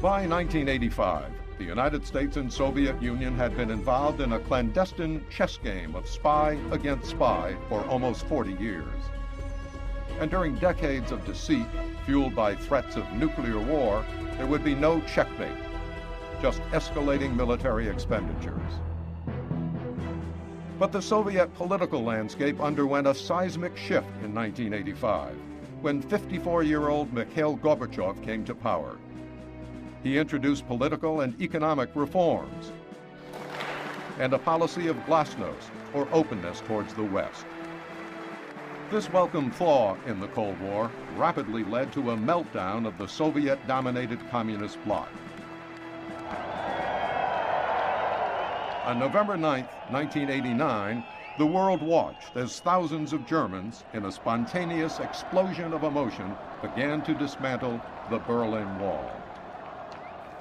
By 1985, the United States and Soviet Union had been involved in a clandestine chess game of spy against spy for almost 40 years. And during decades of deceit, fueled by threats of nuclear war, there would be no checkmate, just escalating military expenditures. But the Soviet political landscape underwent a seismic shift in 1985, when 54-year-old Mikhail Gorbachev came to power. He introduced political and economic reforms and a policy of glasnost, or openness towards the West. This welcome thaw in the Cold War rapidly led to a meltdown of the Soviet-dominated communist bloc. On November 9, 1989, the world watched as thousands of Germans, in a spontaneous explosion of emotion, began to dismantle the Berlin Wall.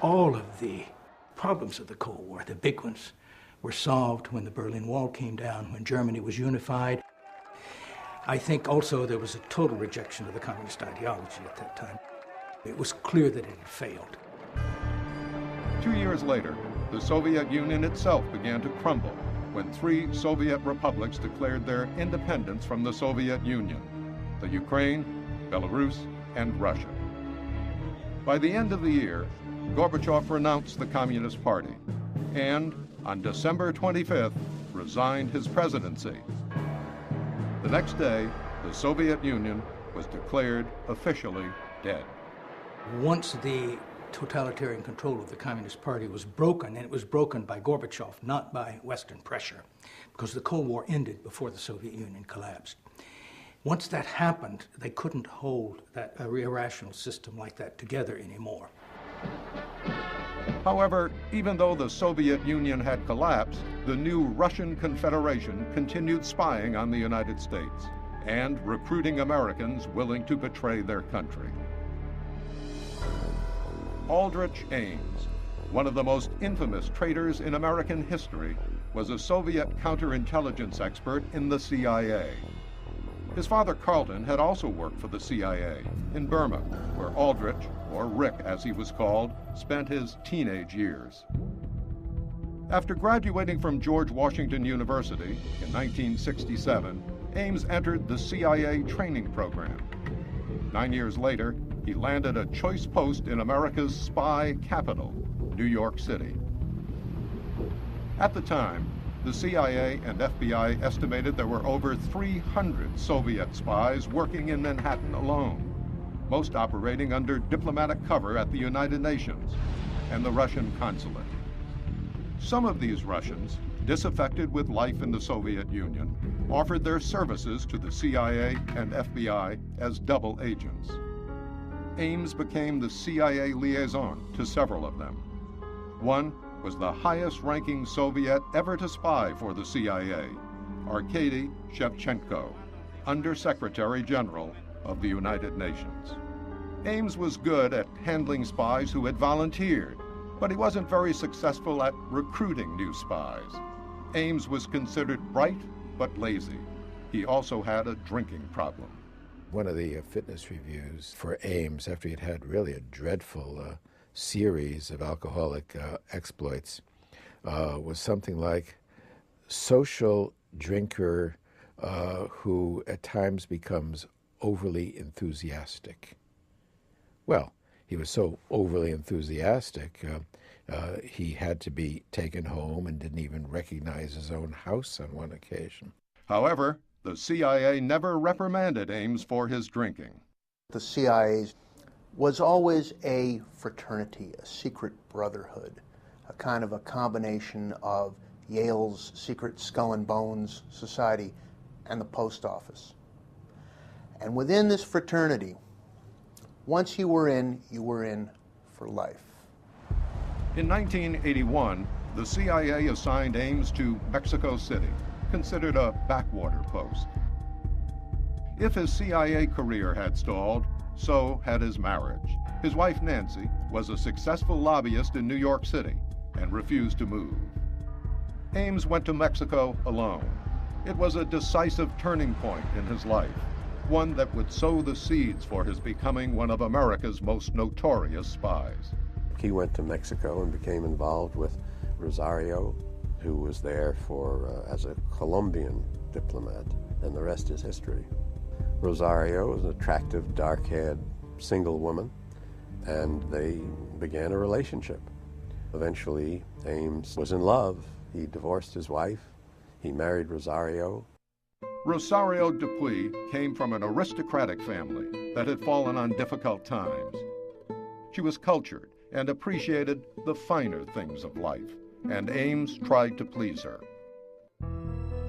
All of the problems of the Cold War, the big ones, were solved, when the Berlin Wall came down, when Germany was unified. I think also there was a total rejection of the communist ideology at that time. It was clear that it had failed. 2 years later, the Soviet Union itself began to crumble when 3 Soviet republics declared their independence from the Soviet Union: the Ukraine, Belarus, and Russia. By the end of the year, Gorbachev renounced the Communist Party and, on December 25th, resigned his presidency. The next day, the Soviet Union was declared officially dead. Once the totalitarian control of the Communist Party was broken, and it was broken by Gorbachev, not by Western pressure, because the Cold War ended before the Soviet Union collapsed. Once that happened, they couldn't hold that irrational system like that together anymore. However, even though the Soviet Union had collapsed, the new Russian Confederation continued spying on the United States and recruiting Americans willing to betray their country. Aldrich Ames, one of the most infamous traitors in American history, was a Soviet counterintelligence expert in the CIA. His father, Carlton, had also worked for the CIA in Burma, where Aldrich, or Rick as he was called, spent his teenage years. After graduating from George Washington University in 1967, Ames entered the CIA training program. 9 years later, he landed a choice post in America's spy capital, New York City. At the time, the CIA and FBI estimated there were over 300 Soviet spies working in Manhattan alone, most operating under diplomatic cover at the United Nations and the Russian consulate. Some of these Russians, disaffected with life in the Soviet Union, offered their services to the CIA and FBI as double agents. Ames became the CIA liaison to several of them. One was the highest-ranking Soviet ever to spy for the CIA, Arkady Shevchenko, Under-Secretary General of the United Nations. Ames was good at handling spies who had volunteered, but he wasn't very successful at recruiting new spies. Ames was considered bright but lazy. He also had a drinking problem. One of the fitness reviews for Ames, after he'd had really a dreadful series of alcoholic exploits, was something like social drinker who at times becomes overly enthusiastic. Well, he was so overly enthusiastic, he had to be taken home and didn't even recognize his own house on one occasion. However, the CIA never reprimanded Ames for his drinking. The CIA was always a fraternity, a secret brotherhood, a kind of a combination of Yale's secret Skull and Bones Society and the post office. And within this fraternity, once you were in for life. In 1981, the CIA assigned Ames to Mexico City, considered a backwater post. If his CIA career had stalled, so had his marriage. His wife, Nancy, was a successful lobbyist in New York City and refused to move. Ames went to Mexico alone. It was a decisive turning point in his life, one that would sow the seeds for his becoming one of America's most notorious spies. He went to Mexico and became involved with Rosario, who was there as a Colombian diplomat, and the rest is history. Rosario was an attractive, dark-haired, single woman, and they began a relationship. Eventually, Ames was in love. He divorced his wife. He married Rosario. Rosario Dupuy came from an aristocratic family that had fallen on difficult times. She was cultured and appreciated the finer things of life, and Ames tried to please her.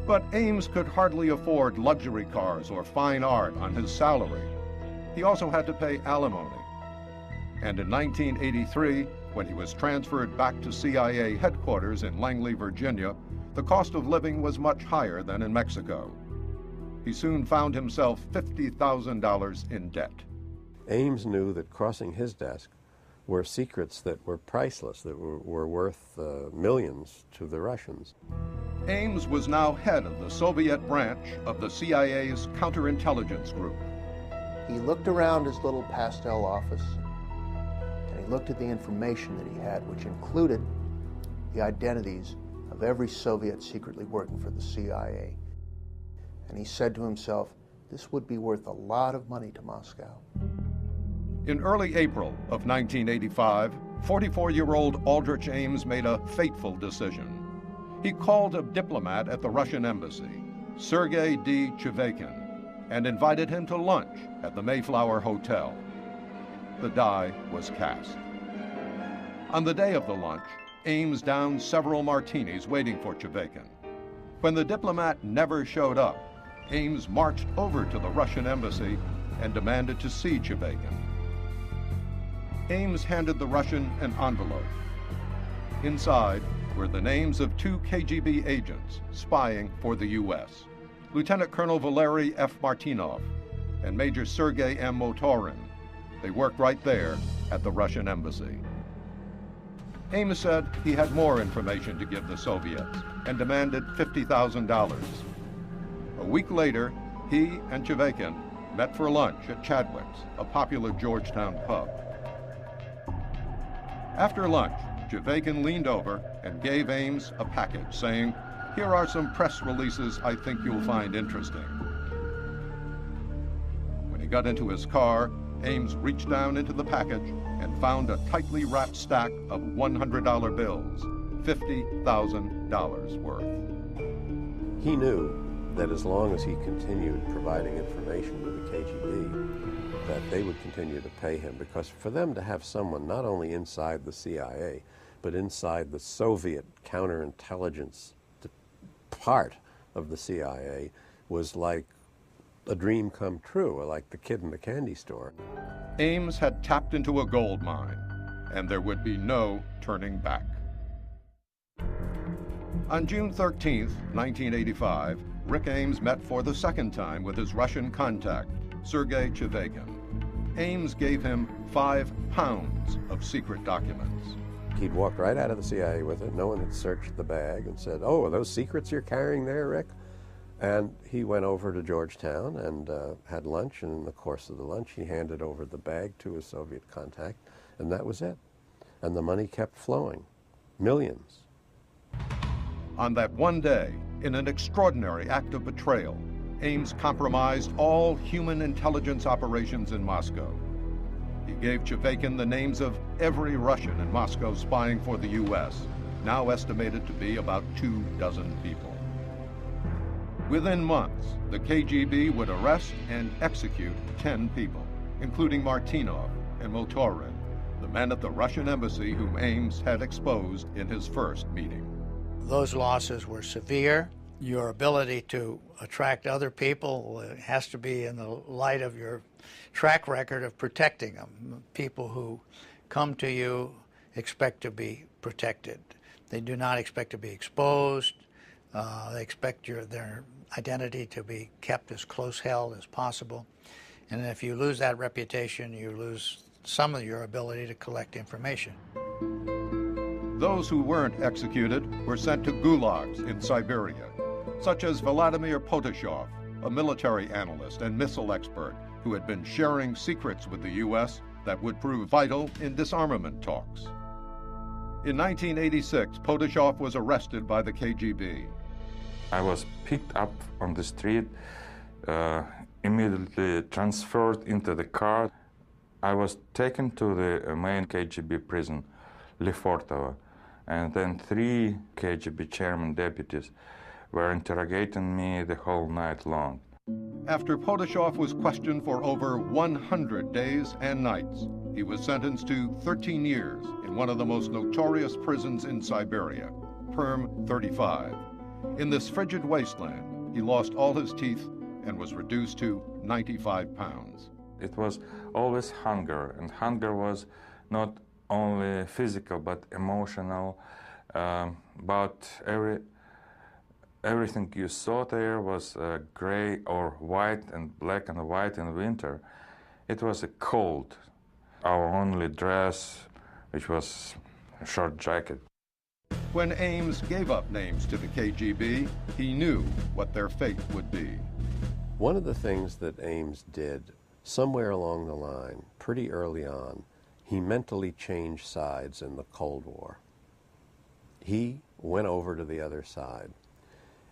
But Ames could hardly afford luxury cars or fine art on his salary. He also had to pay alimony. And in 1983, when he was transferred back to CIA headquarters in Langley, Virginia, the cost of living was much higher than in Mexico. He soon found himself $50,000 in debt. Ames knew that crossing his desk were secrets that were priceless, that were worth millions to the Russians. Ames was now head of the Soviet branch of the CIA's counterintelligence group. He looked around his little pastel office, and he looked at the information that he had, which included the identities of every Soviet secretly working for the CIA. And he said to himself, this would be worth a lot of money to Moscow. In early April of 1985, 44-year-old Aldrich Ames made a fateful decision. He called a diplomat at the Russian embassy, Sergei D. Chivakhin, and invited him to lunch at the Mayflower Hotel. The die was cast. On the day of the lunch, Ames downed several martinis waiting for Chivakhin. When the diplomat never showed up, Ames marched over to the Russian embassy and demanded to see Chivakhin. Ames handed the Russian an envelope. Inside were the names of 2 KGB agents spying for the U.S., Lieutenant Colonel Valery F. Martinov and Major Sergei M. Motorin. They worked right there at the Russian embassy. Ames said he had more information to give the Soviets and demanded $50,000. A week later, he and Chivakhin met for lunch at Chadwick's, a popular Georgetown pub. After lunch, Chivakhin leaned over and gave Ames a package, saying, "Here are some press releases I think you'll find interesting." When he got into his car, Ames reached down into the package and found a tightly wrapped stack of $100 bills, $50,000 worth. He knew that as long as he continued providing information to the KGB, that they would continue to pay him, because for them to have someone not only inside the CIA, but inside the Soviet counterintelligence part of the CIA was like a dream come true, like the kid in the candy store. Ames had tapped into a gold mine, and there would be no turning back. On June 13th, 1985, Rick Ames met for the second time with his Russian contact, Sergei Chivakhin. Ames gave him 5 pounds of secret documents. He'd walked right out of the CIA with it. No one had searched the bag and said, "Oh, are those secrets you're carrying there, Rick?" And he went over to Georgetown and had lunch, and in the course of the lunch, he handed over the bag to his Soviet contact, and that was it. And the money kept flowing, millions. On that one day, in an extraordinary act of betrayal, Ames compromised all human intelligence operations in Moscow. He gave Chivakhin the names of every Russian in Moscow spying for the U.S., now estimated to be about 24 people. Within months, the KGB would arrest and execute 10 people, including Martinov and Motorin, the men at the Russian embassy whom Ames had exposed in his first meeting. Those losses were severe. Your ability to attract other people has to be in the light of your track record of protecting them. People who come to you expect to be protected. They do not expect to be exposed. They expect their identity to be kept as close held as possible. And if you lose that reputation, you lose some of your ability to collect information. Those who weren't executed were sent to gulags in Siberia, such as Vladimir Potashov, a military analyst and missile expert who had been sharing secrets with the U.S. that would prove vital in disarmament talks. In 1986, Potashov was arrested by the KGB. I was picked up on the street, immediately transferred into the car. I was taken to the main KGB prison, Lefortovo, and then 3 KGB chairman deputies were interrogating me the whole night long. After Potashov was questioned for over 100 days and nights, he was sentenced to 13 years in one of the most notorious prisons in Siberia, Perm 35. In this frigid wasteland, he lost all his teeth and was reduced to 95 pounds. It was always hunger, and hunger was not only physical but emotional. But everything you saw there was gray or white and black and white in winter. It was a cold. Our only dress which was a short jacket. When Ames gave up names to the KGB, he knew what their fate would be. One of the things that Ames did somewhere along the line, pretty early on, he mentally changed sides in the Cold War. He went over to the other side.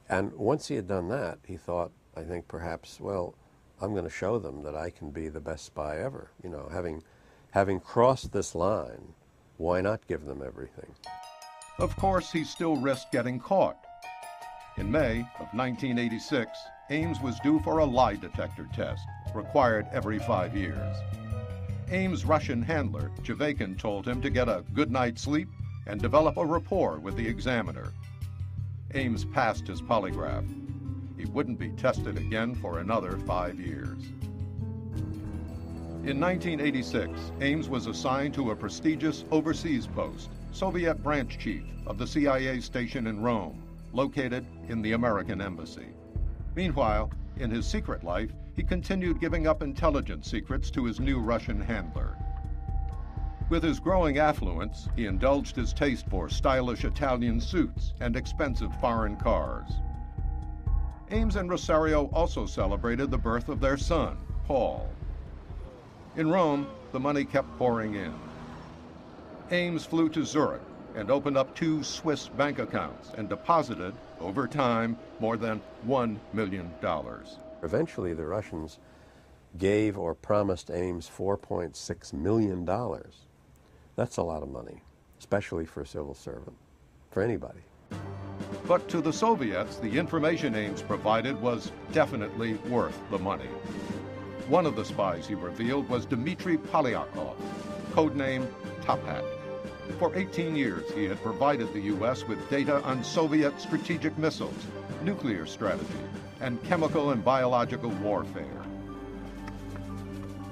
And once he had done that, he thought, I think perhaps, well, I'm going to show them that I can be the best spy ever. You know, having crossed this line, why not give them everything? Of course, he still risked getting caught. In May of 1986, Ames was due for a lie detector test, required every 5 years. Ames' Russian handler, Chavakin, told him to get a good night's sleep and develop a rapport with the examiner. Ames passed his polygraph. He wouldn't be tested again for another 5 years. In 1986, Ames was assigned to a prestigious overseas post, Soviet branch chief of the CIA station in Rome, located in the American embassy. Meanwhile, in his secret life, he continued giving up intelligence secrets to his new Russian handler. With his growing affluence, he indulged his taste for stylish Italian suits and expensive foreign cars. Ames and Rosario also celebrated the birth of their son, Paul. In Rome, the money kept pouring in. Ames flew to Zurich and opened up 2 Swiss bank accounts and deposited, over time, more than $1 million. Eventually, the Russians gave or promised Ames $4.6 million. That's a lot of money, especially for a civil servant, for anybody. But to the Soviets, the information Ames provided was definitely worth the money. One of the spies he revealed was Dmitry Polyakov, codename Top Hat. For 18 years, he had provided the U.S. with data on Soviet strategic missiles, nuclear strategy, and chemical and biological warfare.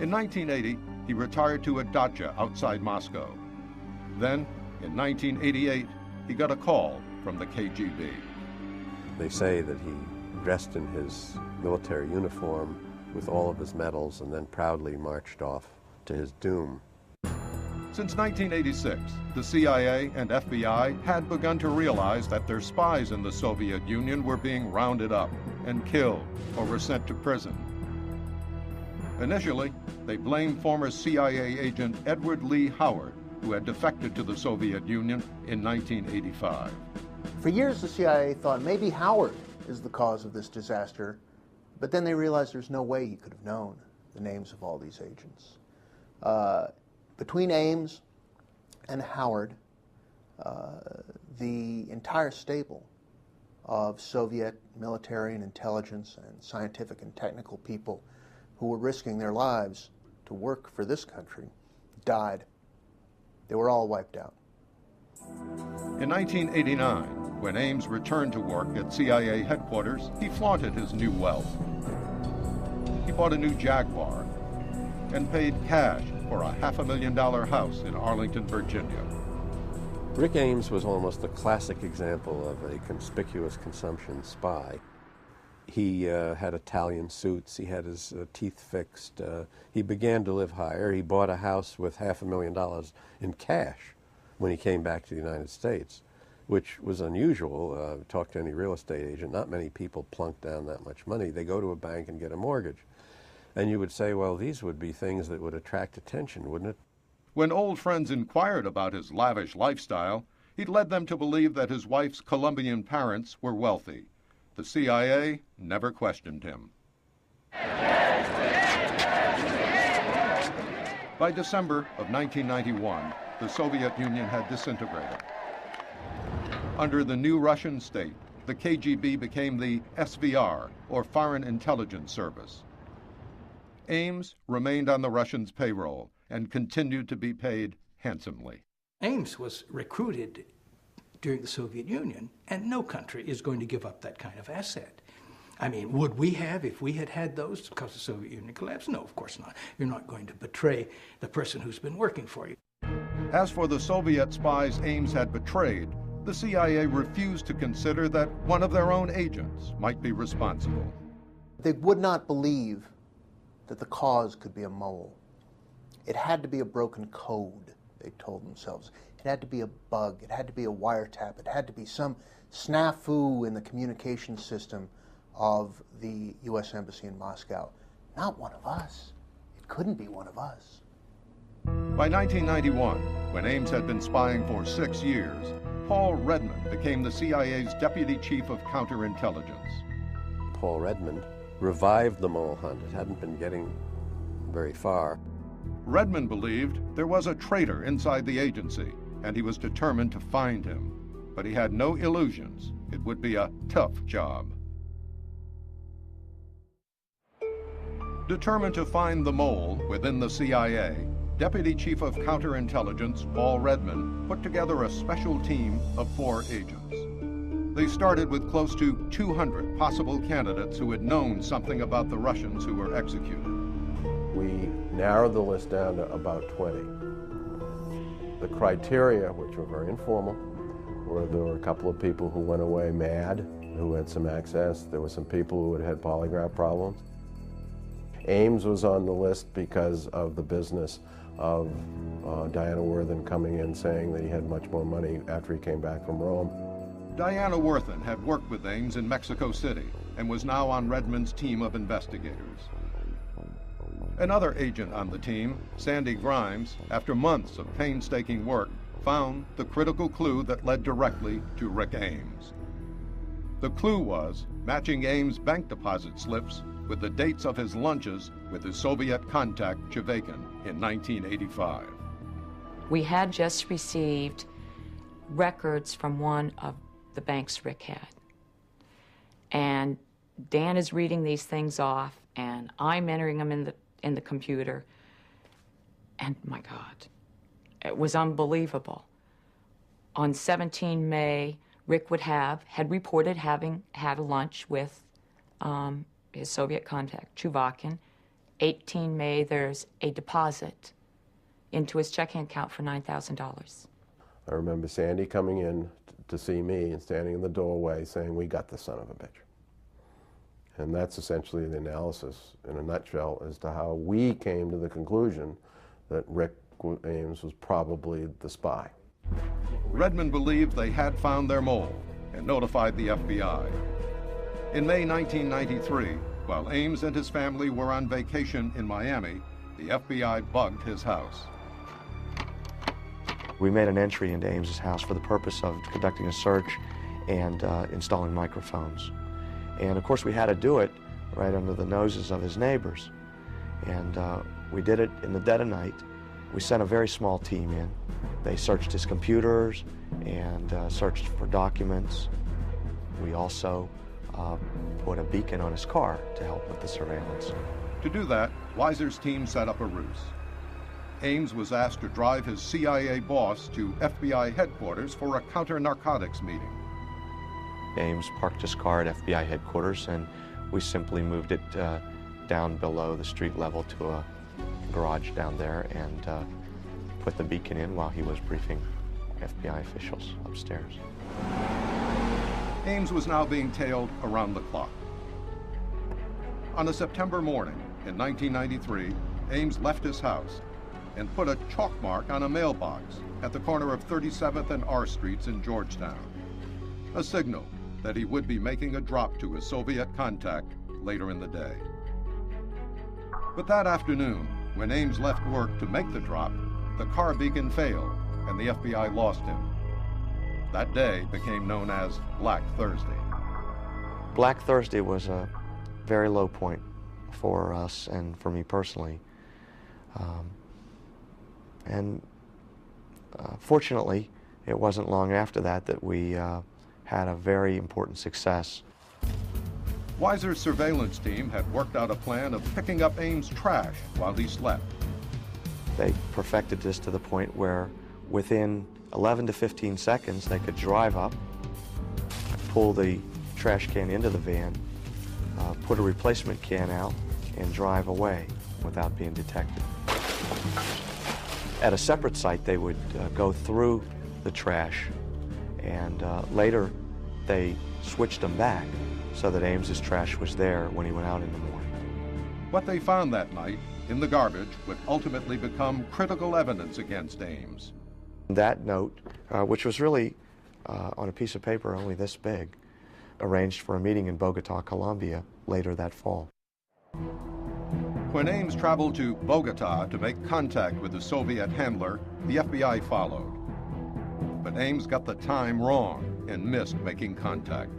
In 1980, he retired to a dacha outside Moscow. Then, in 1988, he got a call from the KGB. They say that he dressed in his military uniform with all of his medals and then proudly marched off to his doom. Since 1986, the CIA and FBI had begun to realize that their spies in the Soviet Union were being rounded up and killed or were sent to prison. Initially, they blamed former CIA agent Edward Lee Howard, who had defected to the Soviet Union in 1985. For years, the CIA thought maybe Howard is the cause of this disaster, but then they realized there's no way he could have known the names of all these agents. Between Ames and Howard, the entire stable of Soviet military and intelligence and scientific and technical people who were risking their lives to work for this country died. They were all wiped out. In 1989, when Ames returned to work at CIA headquarters, he flaunted his new wealth. He bought a new Jaguar and paid cash for a $500,000 house in Arlington, Virginia. Rick Ames was almost a classic example of a conspicuous consumption spy. He had Italian suits, he had his teeth fixed, he began to live higher. He bought a house with $500,000 in cash when he came back to the United States, which was unusual. Talk to any real estate agent, not many people plunk down that much money. They go to a bank and get a mortgage. And you would say, well, these would be things that would attract attention, wouldn't it? When old friends inquired about his lavish lifestyle, he led them to believe that his wife's Colombian parents were wealthy. The CIA never questioned him. By December of 1991, the Soviet Union had disintegrated. Under the new Russian state, the KGB became the SVR, or Foreign Intelligence Service. Ames remained on the Russians' payroll and continued to be paid handsomely. Ames was recruited during the Soviet Union, and no country is going to give up that kind of asset. I mean, would we have if we had had those because the Soviet Union collapsed? No, of course not. You're not going to betray the person who's been working for you. As for the Soviet spies Ames had betrayed, the CIA refused to consider that one of their own agents might be responsible. They would not believe that the cause could be a mole. It had to be a broken code, they told themselves. It had to be a bug, it had to be a wiretap, it had to be some snafu in the communication system of the U.S. Embassy in Moscow. Not one of us. It couldn't be one of us. By 1991, when Ames had been spying for 6 years, Paul Redmond became the CIA's Deputy Chief of Counterintelligence. Paul Redmond revived the mole hunt. It hadn't been getting very far. Redmond believed there was a traitor inside the agency, and he was determined to find him. But he had no illusions. It would be a tough job. Determined to find the mole within the CIA, Deputy Chief of Counterintelligence Paul Redmond put together a special team of 4 agents. They started with close to 200 possible candidates who had known something about the Russians who were executed. We narrowed the list down to about 20. The criteria, which were very informal, were there were a couple of people who went away mad, who had some access. There were some people who had had polygraph problems. Ames was on the list because of the business of Diana Worthen coming in saying that he had much more money after he came back from Rome. Diana Worthen had worked with Ames in Mexico City and was now on Redmond's team of investigators. Another agent on the team, Sandy Grimes, after months of painstaking work, found the critical clue that led directly to Rick Ames. The clue was matching Ames' bank deposit slips with the dates of his lunches with his Soviet contact Chavakin in 1985. We had just received records from one of the banks Rick had. And Dan is reading these things off, and I'm entering them in the computer. And my God, it was unbelievable. On 17 May, Rick had reported having had a lunch with his Soviet contact, Chavakin. 18 May, there's a deposit into his checking account for $9,000. I remember Sandy coming in to see me and standing in the doorway saying, "We got the son of a bitch." And that's essentially the analysis in a nutshell as to how we came to the conclusion that Rick Ames was probably the spy. Redmond believed they had found their mole and notified the FBI. In May 1993, while Ames and his family were on vacation in Miami, the FBI bugged his house. We made an entry into Ames's house for the purpose of conducting a search and installing microphones. And of course we had to do it right under the noses of his neighbors. And we did it in the dead of night. We sent a very small team in. They searched his computers and searched for documents. We also put a beacon on his car to help with the surveillance. To do that, Weiser's team set up a ruse. Ames was asked to drive his CIA boss to FBI headquarters for a counter-narcotics meeting. Ames parked his car at FBI headquarters, and we simply moved it down below the street level to a garage down there and put the beacon in while he was briefing FBI officials upstairs. Ames was now being tailed around the clock. On a September morning in 1993, Ames left his house and put a chalk mark on a mailbox at the corner of 37th and R Streets in Georgetown, a signal that he would be making a drop to his Soviet contact later in the day. But that afternoon, when Ames left work to make the drop, the car beacon failed and the FBI lost him. That day became known as Black Thursday. Black Thursday was a very low point for us and for me personally. Fortunately, it wasn't long after that we had a very important success. Weiser's surveillance team had worked out a plan of picking up Ames' trash while he slept. They perfected this to the point where within 11 to 15 seconds they could drive up, pull the trash can into the van, put a replacement can out, and drive away without being detected. At a separate site, they would go through the trash, and later they switched them back so that Ames's trash was there when he went out in the morning. What they found that night in the garbage would ultimately become critical evidence against Ames. That note, which was really on a piece of paper only this big, arranged for a meeting in Bogota, Colombia later that fall. When Ames traveled to Bogota to make contact with the Soviet handler, the FBI followed. But Ames got the time wrong and missed making contact.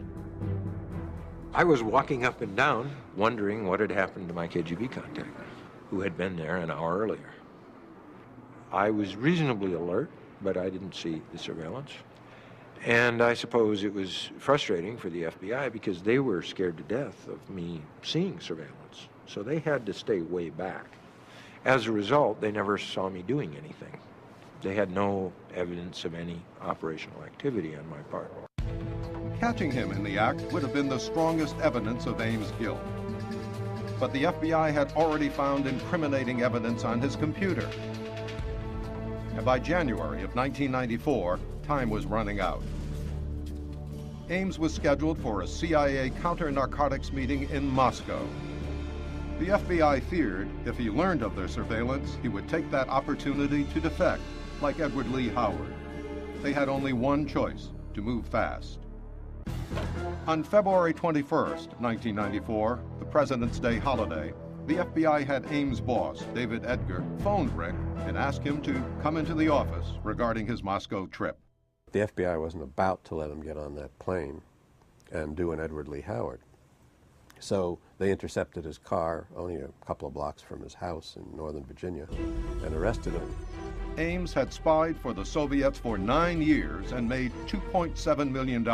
I was walking up and down, wondering what had happened to my KGB contact, who had been there an hour earlier. I was reasonably alert, but I didn't see the surveillance. And I suppose it was frustrating for the FBI because they were scared to death of me seeing surveillance. So they had to stay way back. As a result, they never saw me doing anything. They had no evidence of any operational activity on my part. Catching him in the act would have been the strongest evidence of Ames' guilt. But the FBI had already found incriminating evidence on his computer. And by January of 1994, time was running out. Ames was scheduled for a CIA counter-narcotics meeting in Moscow. The FBI feared if he learned of their surveillance, he would take that opportunity to defect, like Edward Lee Howard. They had only one choice: to move fast. On February 21st, 1994, the President's Day holiday, the FBI had Ames' boss, David Edgar, phone Rick and asked him to come into the office regarding his Moscow trip. The FBI wasn't about to let him get on that plane and do an Edward Lee Howard. So they intercepted his car only a couple of blocks from his house in Northern Virginia and arrested him. Ames had spied for the Soviets for 9 years and made $2.7 million,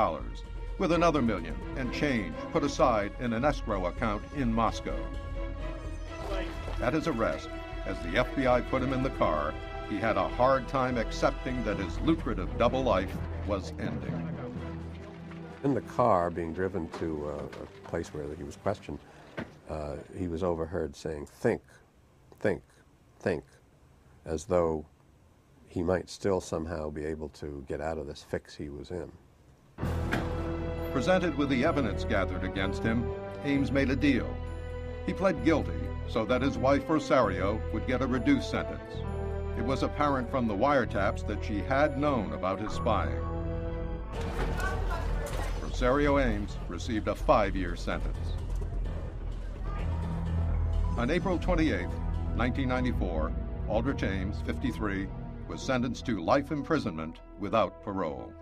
with another million and change put aside in an escrow account in Moscow. At his arrest, as the FBI put him in the car, he had a hard time accepting that his lucrative double life was ending. In the car, being driven to a place where he was questioned, he was overheard saying, "Think, think, think," as though he might still somehow be able to get out of this fix he was in. Presented with the evidence gathered against him, Ames made a deal. He pled guilty so that his wife Rosario would get a reduced sentence. It was apparent from the wiretaps that she had known about his spying. Rosario Ames received a 5-year sentence. On April 28, 1994, Aldrich Ames, 53, was sentenced to life imprisonment without parole.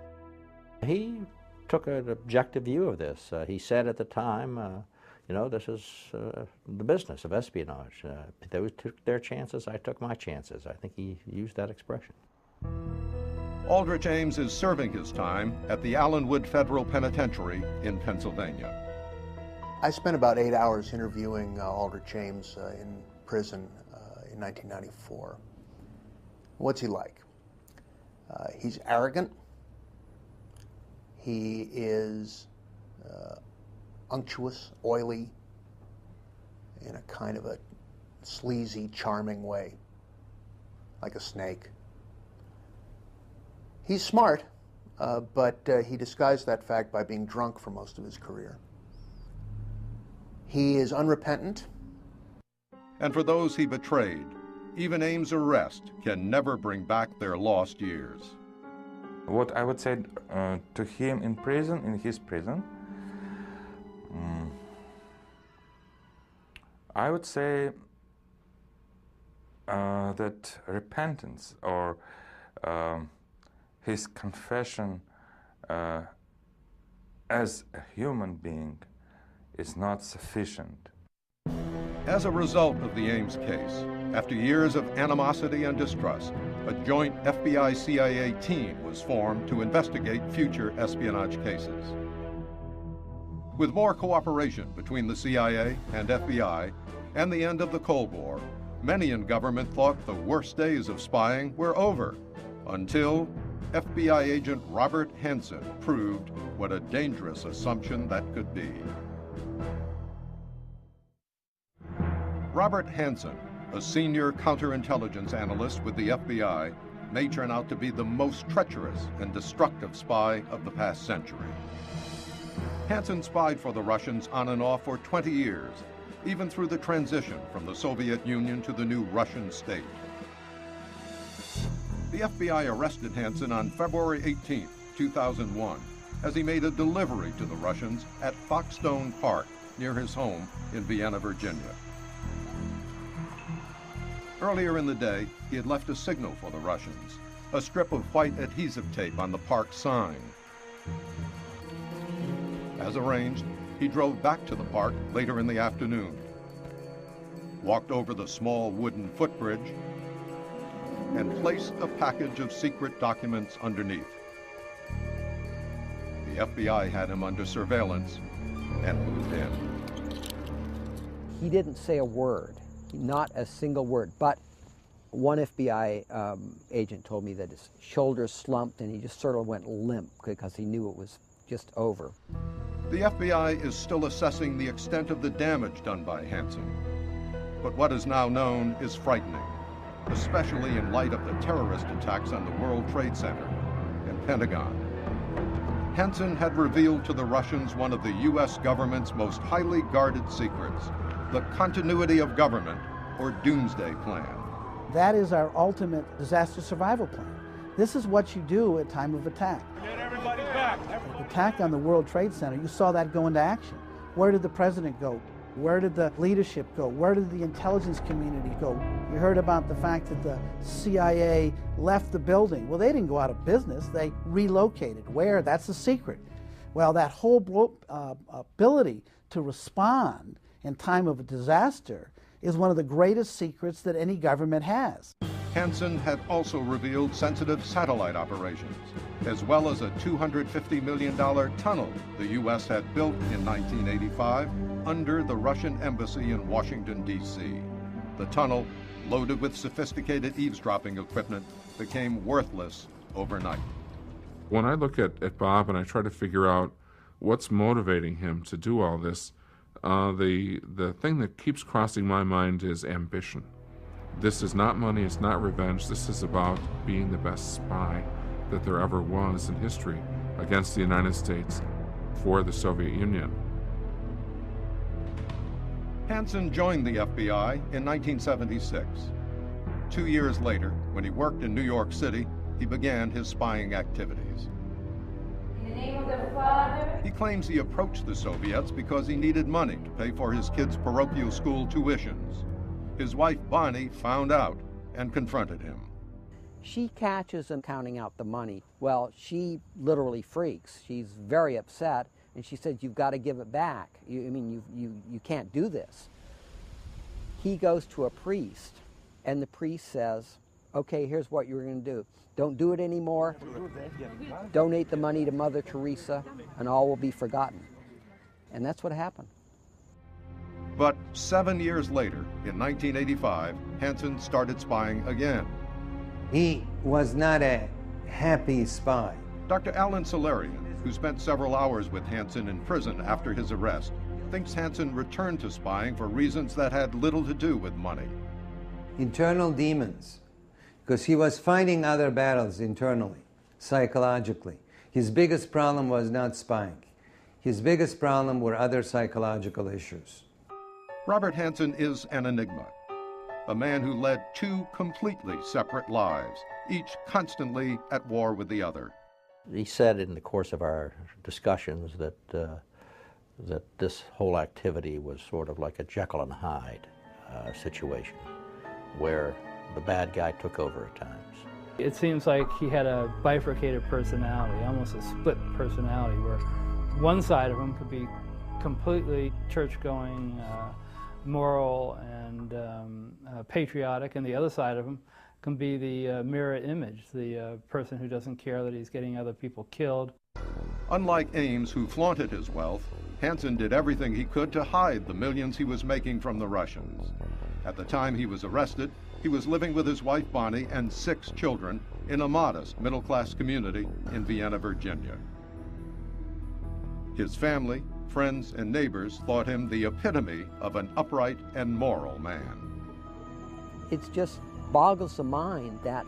He took an objective view of this. He said at the time, you know, this is the business of espionage. They took their chances, I took my chances. I think he used that expression. Aldrich Ames is serving his time at the Allenwood Federal Penitentiary in Pennsylvania. I spent about 8 hours interviewing Aldrich Ames in prison in 1994. What's he like? He's arrogant. He is unctuous, oily, in a kind of a sleazy, charming way, like a snake. He's smart, but he disguised that fact by being drunk for most of his career. He is unrepentant. And for those he betrayed, even Ames' arrest can never bring back their lost years. What I would say to him in prison, in his prison, I would say that repentance or his confession as a human being is not sufficient. As a result of the Ames case, after years of animosity and distrust, a joint FBI-CIA team was formed to investigate future espionage cases. With more cooperation between the CIA and FBI and the end of the Cold War, many in government thought the worst days of spying were over, until FBI agent Robert Henson proved what a dangerous assumption that could be. Robert Henson, a senior counterintelligence analyst with the FBI, may turn out to be the most treacherous and destructive spy of the past century. Hansen spied for the Russians on and off for 20 years, even through the transition from the Soviet Union to the new Russian state. The FBI arrested Hansen on February 18, 2001, as he made a delivery to the Russians at Foxstone Park, near his home in Vienna, Virginia. Earlier in the day, he had left a signal for the Russians, a strip of white adhesive tape on the park sign. As arranged, he drove back to the park later in the afternoon, walked over the small wooden footbridge, and placed a package of secret documents underneath. The FBI had him under surveillance and moved in. He didn't say a word, not a single word, but one FBI agent told me that his shoulders slumped and he just sort of went limp because he knew it was just over. The FBI is still assessing the extent of the damage done by Hansen, but what is now known is frightening, especially in light of the terrorist attacks on the World Trade Center and Pentagon. Hansen had revealed to the Russians one of the U.S. government's most highly guarded secrets, the continuity of government, or doomsday plan. That is our ultimate disaster survival plan. This is what you do at time of attack. Get everybody back. The attack on the World Trade Center, you saw that go into action. Where did the president go? Where did the leadership go? Where did the intelligence community go? You heard about the fact that the CIA left the building. Well, they didn't go out of business. They relocated. Where? That's the secret. Well, that whole ability to respond in time of a disaster is one of the greatest secrets that any government has. Hansen had also revealed sensitive satellite operations, as well as a $250 million tunnel the U.S. had built in 1985 under the Russian embassy in Washington, D.C. The tunnel, loaded with sophisticated eavesdropping equipment, became worthless overnight. When I look at Bob and I try to figure out what's motivating him to do all this, the thing that keeps crossing my mind is ambition. This is not money, it's not revenge, this is about being the best spy that there ever was in history against the United States for the Soviet Union. Hansen joined the FBI in 1976. 2 years later, when he worked in New York City, he began his spying activities. In the name of the Father. He claims he approached the Soviets because he needed money to pay for his kids' parochial school tuitions. His wife, Bonnie, found out and confronted him. She catches him counting out the money. Well, she literally freaks. She's very upset, and she said, "You've got to give it back. You can't do this." He goes to a priest, and the priest says, "Okay, here's what you're going to do. Don't do it anymore. Donate the money to Mother Teresa, and all will be forgotten." And that's what happened. But 7 years later, in 1985, Hansen started spying again. He was not a happy spy. Dr. Alan Solarian, who spent several hours with Hansen in prison after his arrest, thinks Hansen returned to spying for reasons that had little to do with money. Internal demons, because he was fighting other battles internally, psychologically. His biggest problem was not spying. His biggest problem were other psychological issues. Robert Hansen is an enigma, a man who led two completely separate lives, each constantly at war with the other. He said in the course of our discussions that that this whole activity was sort of like a Jekyll and Hyde situation, where the bad guy took over at times. It seems like he had a bifurcated personality, almost a split personality, where one side of him could be completely church-going, moral and patriotic, and the other side of him can be the mirror image, the person who doesn't care that he's getting other people killed. Unlike Ames, who flaunted his wealth, Hansen did everything he could to hide the millions he was making from the Russians. At the time he was arrested, he was living with his wife Bonnie and 6 children in a modest middle-class community in Vienna, Virginia. His family, friends, and neighbors thought him the epitome of an upright and moral man. It just boggles the mind that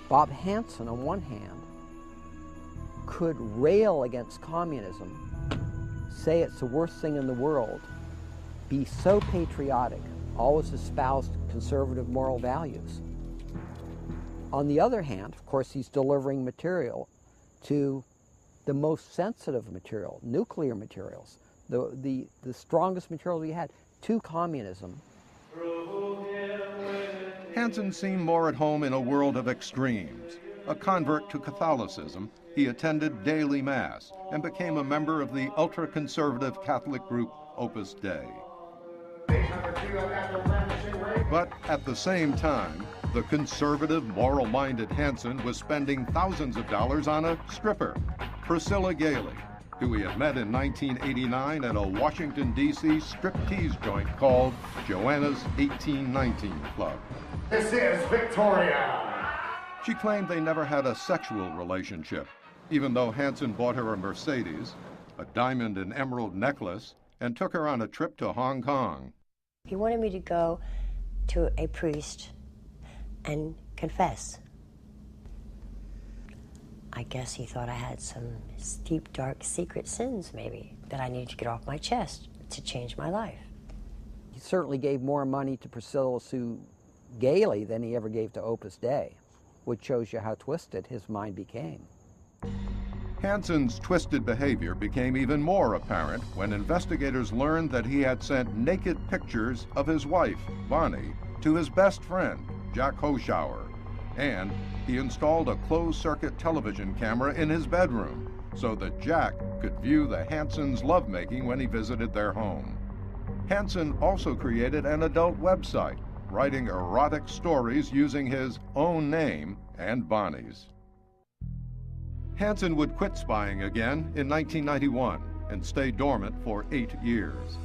Bob Hansen, on one hand, could rail against communism, say it's the worst thing in the world, be so patriotic, always espoused conservative moral values. On the other hand, of course, he's delivering material to the most sensitive material, nuclear materials, the strongest material we had, to communism. Hansen seemed more at home in a world of extremes. A convert to Catholicism, he attended daily Mass and became a member of the ultra-conservative Catholic group Opus Dei. But at the same time, the conservative, moral-minded Hansen was spending thousands of dollars on a stripper, Priscilla Gailey, who he had met in 1989 at a Washington, D.C. striptease joint called Joanna's 1819 Club. This is Victoria. She claimed they never had a sexual relationship, even though Hansen bought her a Mercedes, a diamond and emerald necklace, and took her on a trip to Hong Kong. He wanted me to go to a priest and confess. I guess he thought I had some deep, dark, secret sins, maybe, that I needed to get off my chest to change my life. He certainly gave more money to Priscilla Sue Gailey than he ever gave to Opus Dei, which shows you how twisted his mind became. Hansen's twisted behavior became even more apparent when investigators learned that he had sent naked pictures of his wife, Bonnie, to his best friend, Jack Hoschauer, and he installed a closed-circuit television camera in his bedroom so that Jack could view the Hansens' lovemaking when he visited their home. Hansen also created an adult website, writing erotic stories using his own name and Bonnie's. Hansen would quit spying again in 1991 and stay dormant for 8 years.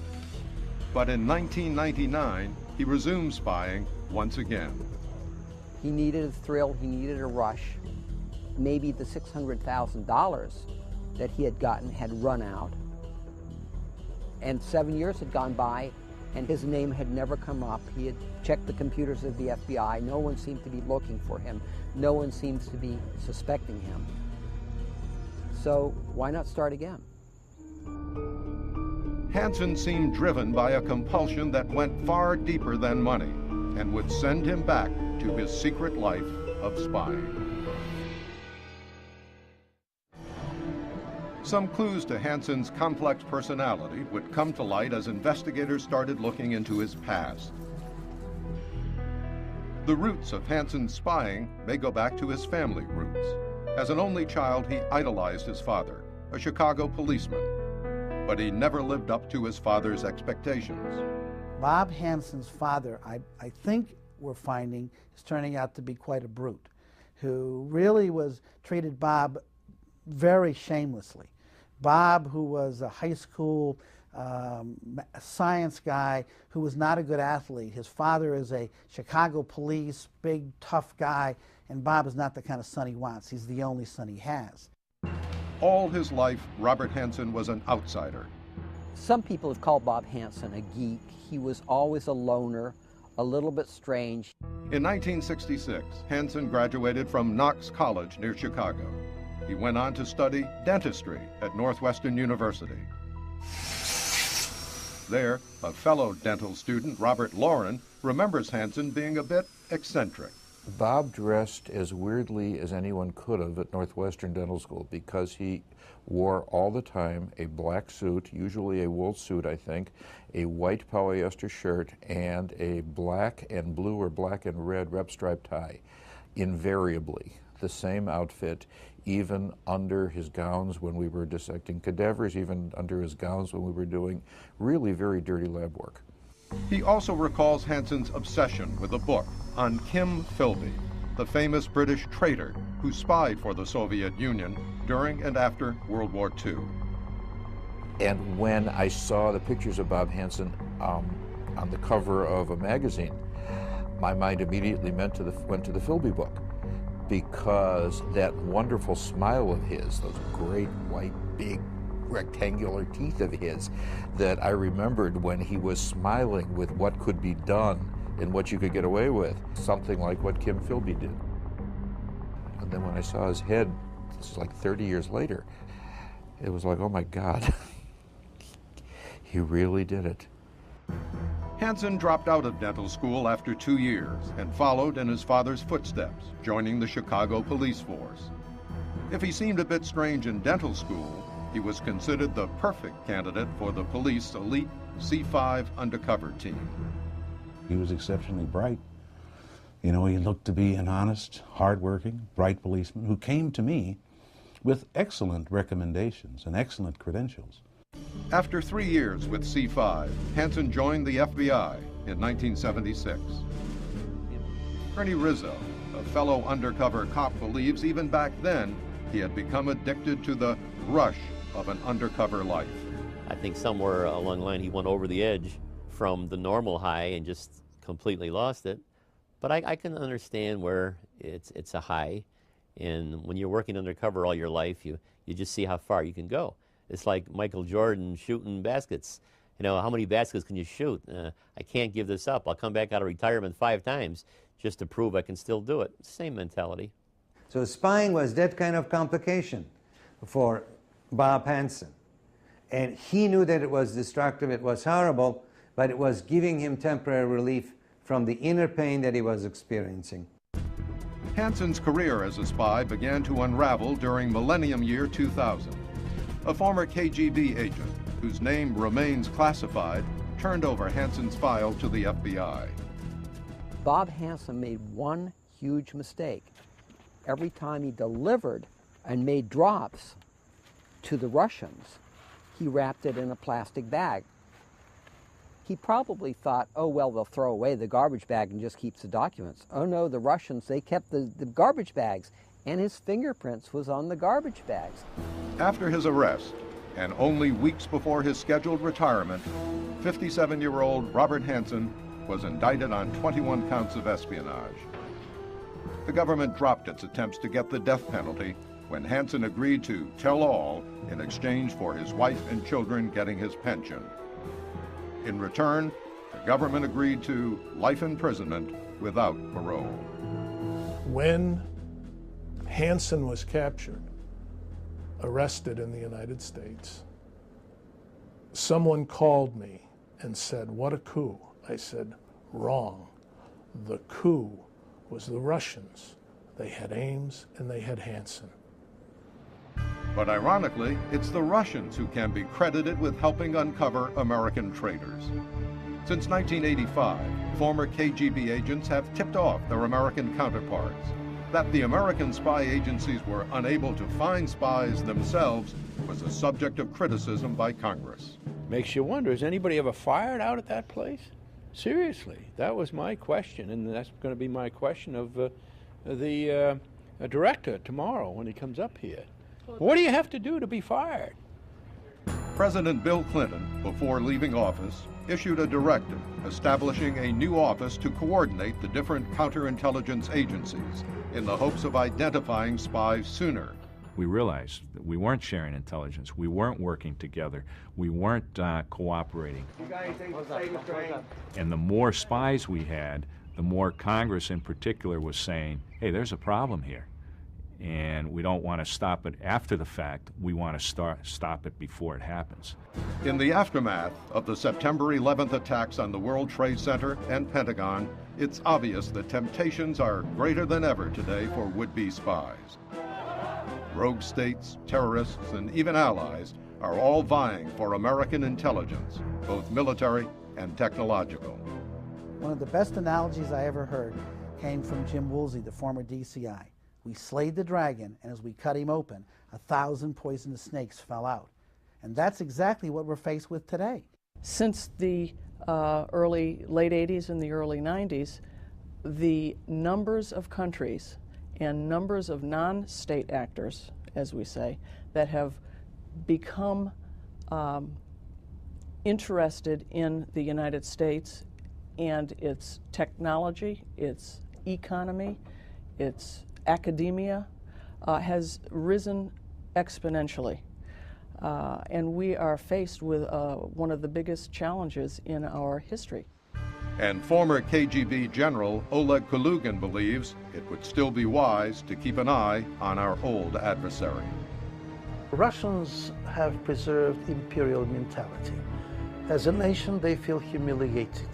But in 1999, he resumed spying once again. He needed a thrill, he needed a rush. Maybe the $600,000 that he had gotten had run out. And 7 years had gone by, and his name had never come up. He had checked the computers of the FBI. No one seemed to be looking for him. No one seems to be suspecting him. So why not start again? Hansen seemed driven by a compulsion that went far deeper than money and would send him back to his secret life of spying. Some clues to Hansen's complex personality would come to light as investigators started looking into his past. The roots of Hansen's spying may go back to his family roots. As an only child, he idolized his father, a Chicago policeman, but he never lived up to his father's expectations. Bob Hansen's father, I think we're finding, is turning out to be quite a brute, who really treated Bob very shamelessly. Bob, who was a high school science guy who was not a good athlete. His father is a Chicago police, big, tough guy, and Bob is not the kind of son he wants. He's the only son he has. All his life, Robert Hansen was an outsider. Some people have called Bob Hansen a geek. He was always a loner, a little bit strange. In 1966, Hansen graduated from Knox College near Chicago. He went on to study dentistry at Northwestern University. There, a fellow dental student, Robert Lauren, remembers Hansen being a bit eccentric. Bob dressed as weirdly as anyone could have at Northwestern Dental School because he wore all the time a black suit, usually a wool suit, I think, a white polyester shirt, and a black and blue or black and red rep stripe tie. Invariably, the same outfit, even under his gowns when we were dissecting cadavers, even under his gowns when we were doing really very dirty lab work. He also recalls Hansen's obsession with a book on Kim Philby, the famous British traitor who spied for the Soviet Union during and after World War II. And when I saw the pictures of Bob Hansen on the cover of a magazine, my mind immediately went to the Philby book, because that wonderful smile of his, those great white big rectangular teeth of his that I remembered when he was smiling with what could be done and what you could get away with, something like what Kim Philby did. And then when I saw his head, this is like 30 years later, it was like, oh my God, he really did it. Hansen dropped out of dental school after 2 years and followed in his father's footsteps, joining the Chicago police force. If he seemed a bit strange in dental school, he was considered the perfect candidate for the police elite C5 undercover team. He was exceptionally bright. You know, he looked to be an honest, hardworking, bright policeman who came to me with excellent recommendations and excellent credentials. After 3 years with C5, Hansen joined the FBI in 1976. Ernie Rizzo, a fellow undercover cop, believes even back then he had become addicted to the rush of an undercover life. I think somewhere along the line he went over the edge from the normal high and just completely lost it. But I can understand where it's a high, and when you're working undercover all your life, you just see how far you can go. It's like Michael Jordan shooting baskets. You know, how many baskets can you shoot? I can't give this up. I'll come back out of retirement 5 times just to prove I can still do it. Same mentality. So spying was that kind of complication for Bob Hansen. And he knew that it was destructive, it was horrible, but it was giving him temporary relief from the inner pain that he was experiencing. Hansen's career as a spy began to unravel during millennium year 2000. A former KGB agent, whose name remains classified, turned over Hansen's file to the FBI. Bob Hansen made one huge mistake. Every time he delivered and made drops to the Russians, he wrapped it in a plastic bag. He probably thought, oh, well, they'll throw away the garbage bag and just keeps the documents. Oh, no, the Russians, they kept the garbage bags, and his fingerprints was on the garbage bags. After his arrest, and only weeks before his scheduled retirement, 57-year-old Robert Hansen was indicted on 21 counts of espionage. The government dropped its attempts to get the death penalty when Hansen agreed to tell all in exchange for his wife and children getting his pension. In return, the government agreed to life imprisonment without parole. When Hansen was captured, arrested in the United States, someone called me and said, "What a coup." I said, "Wrong. The coup was the Russians. They had Ames and they had Hansen." But ironically, it's the Russians who can be credited with helping uncover American traitors. Since 1985, former KGB agents have tipped off their American counterparts. That the American spy agencies were unable to find spies themselves was a subject of criticism by Congress. Makes you wonder, is anybody ever fired out at that place? Seriously, that was my question, and that's going to be my question of the director tomorrow when he comes up here. What do you have to do to be fired? President Bill Clinton, before leaving office, issued a directive establishing a new office to coordinate the different counterintelligence agencies in the hopes of identifying spies sooner. We realized that we weren't sharing intelligence, we weren't working together, we weren't cooperating. And the more spies we had, the more Congress in particular was saying, hey, there's a problem here. And we don't want to stop it after the fact, we want to stop it before it happens. In the aftermath of the September 11th attacks on the World Trade Center and Pentagon, it's obvious that temptations are greater than ever today for would-be spies. Rogue states, terrorists, and even allies are all vying for American intelligence, both military and technological. One of the best analogies I ever heard came from Jim Woolsey, the former DCI. We slayed the dragon, and as we cut him open, 1,000 poisonous snakes fell out. And that's exactly what we're faced with today. Since the late 80s and the early 90s, the numbers of countries and numbers of non-state actors, as we say, that have become interested in the United States and its technology, its economy, its academia has risen exponentially. And we are faced with one of the biggest challenges in our history. And former KGB General Oleg Kalugin believes it would still be wise to keep an eye on our old adversary. Russians have preserved imperial mentality. As a nation, they feel humiliated.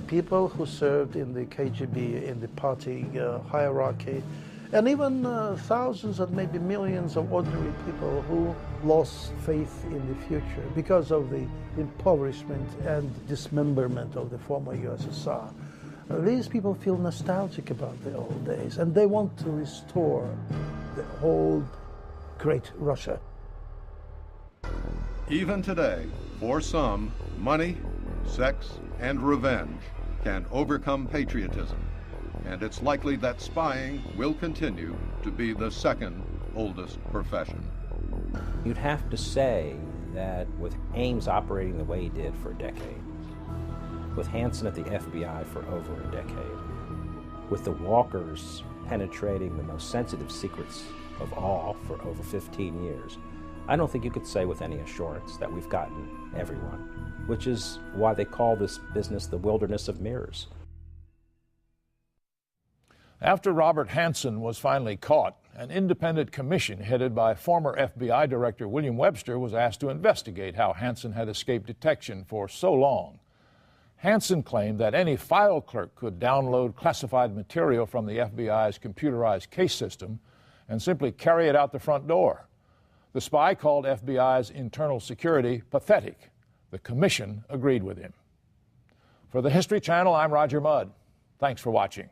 People who served in the KGB, in the party hierarchy, and even thousands and maybe millions of ordinary people who lost faith in the future because of the impoverishment and dismemberment of the former USSR. These people feel nostalgic about the old days, and they want to restore the old great Russia. Even today, for some, money, sex, and revenge can overcome patriotism, and it's likely that spying will continue to be the second oldest profession. You'd have to say that with Ames operating the way he did for a decade, with Hansen at the FBI for over a decade, with the Walkers penetrating the most sensitive secrets of all for over 15 years, I don't think you could say with any assurance that we've gotten everyone, which is why they call this business the wilderness of mirrors. After Robert Hansen was finally caught, an independent commission headed by former FBI Director William Webster was asked to investigate how Hansen had escaped detection for so long. Hansen claimed that any file clerk could download classified material from the FBI's computerized case system and simply carry it out the front door. The spy called FBI's internal security pathetic. The commission agreed with him. For the History Channel, I'm Roger Mudd. Thanks for watching.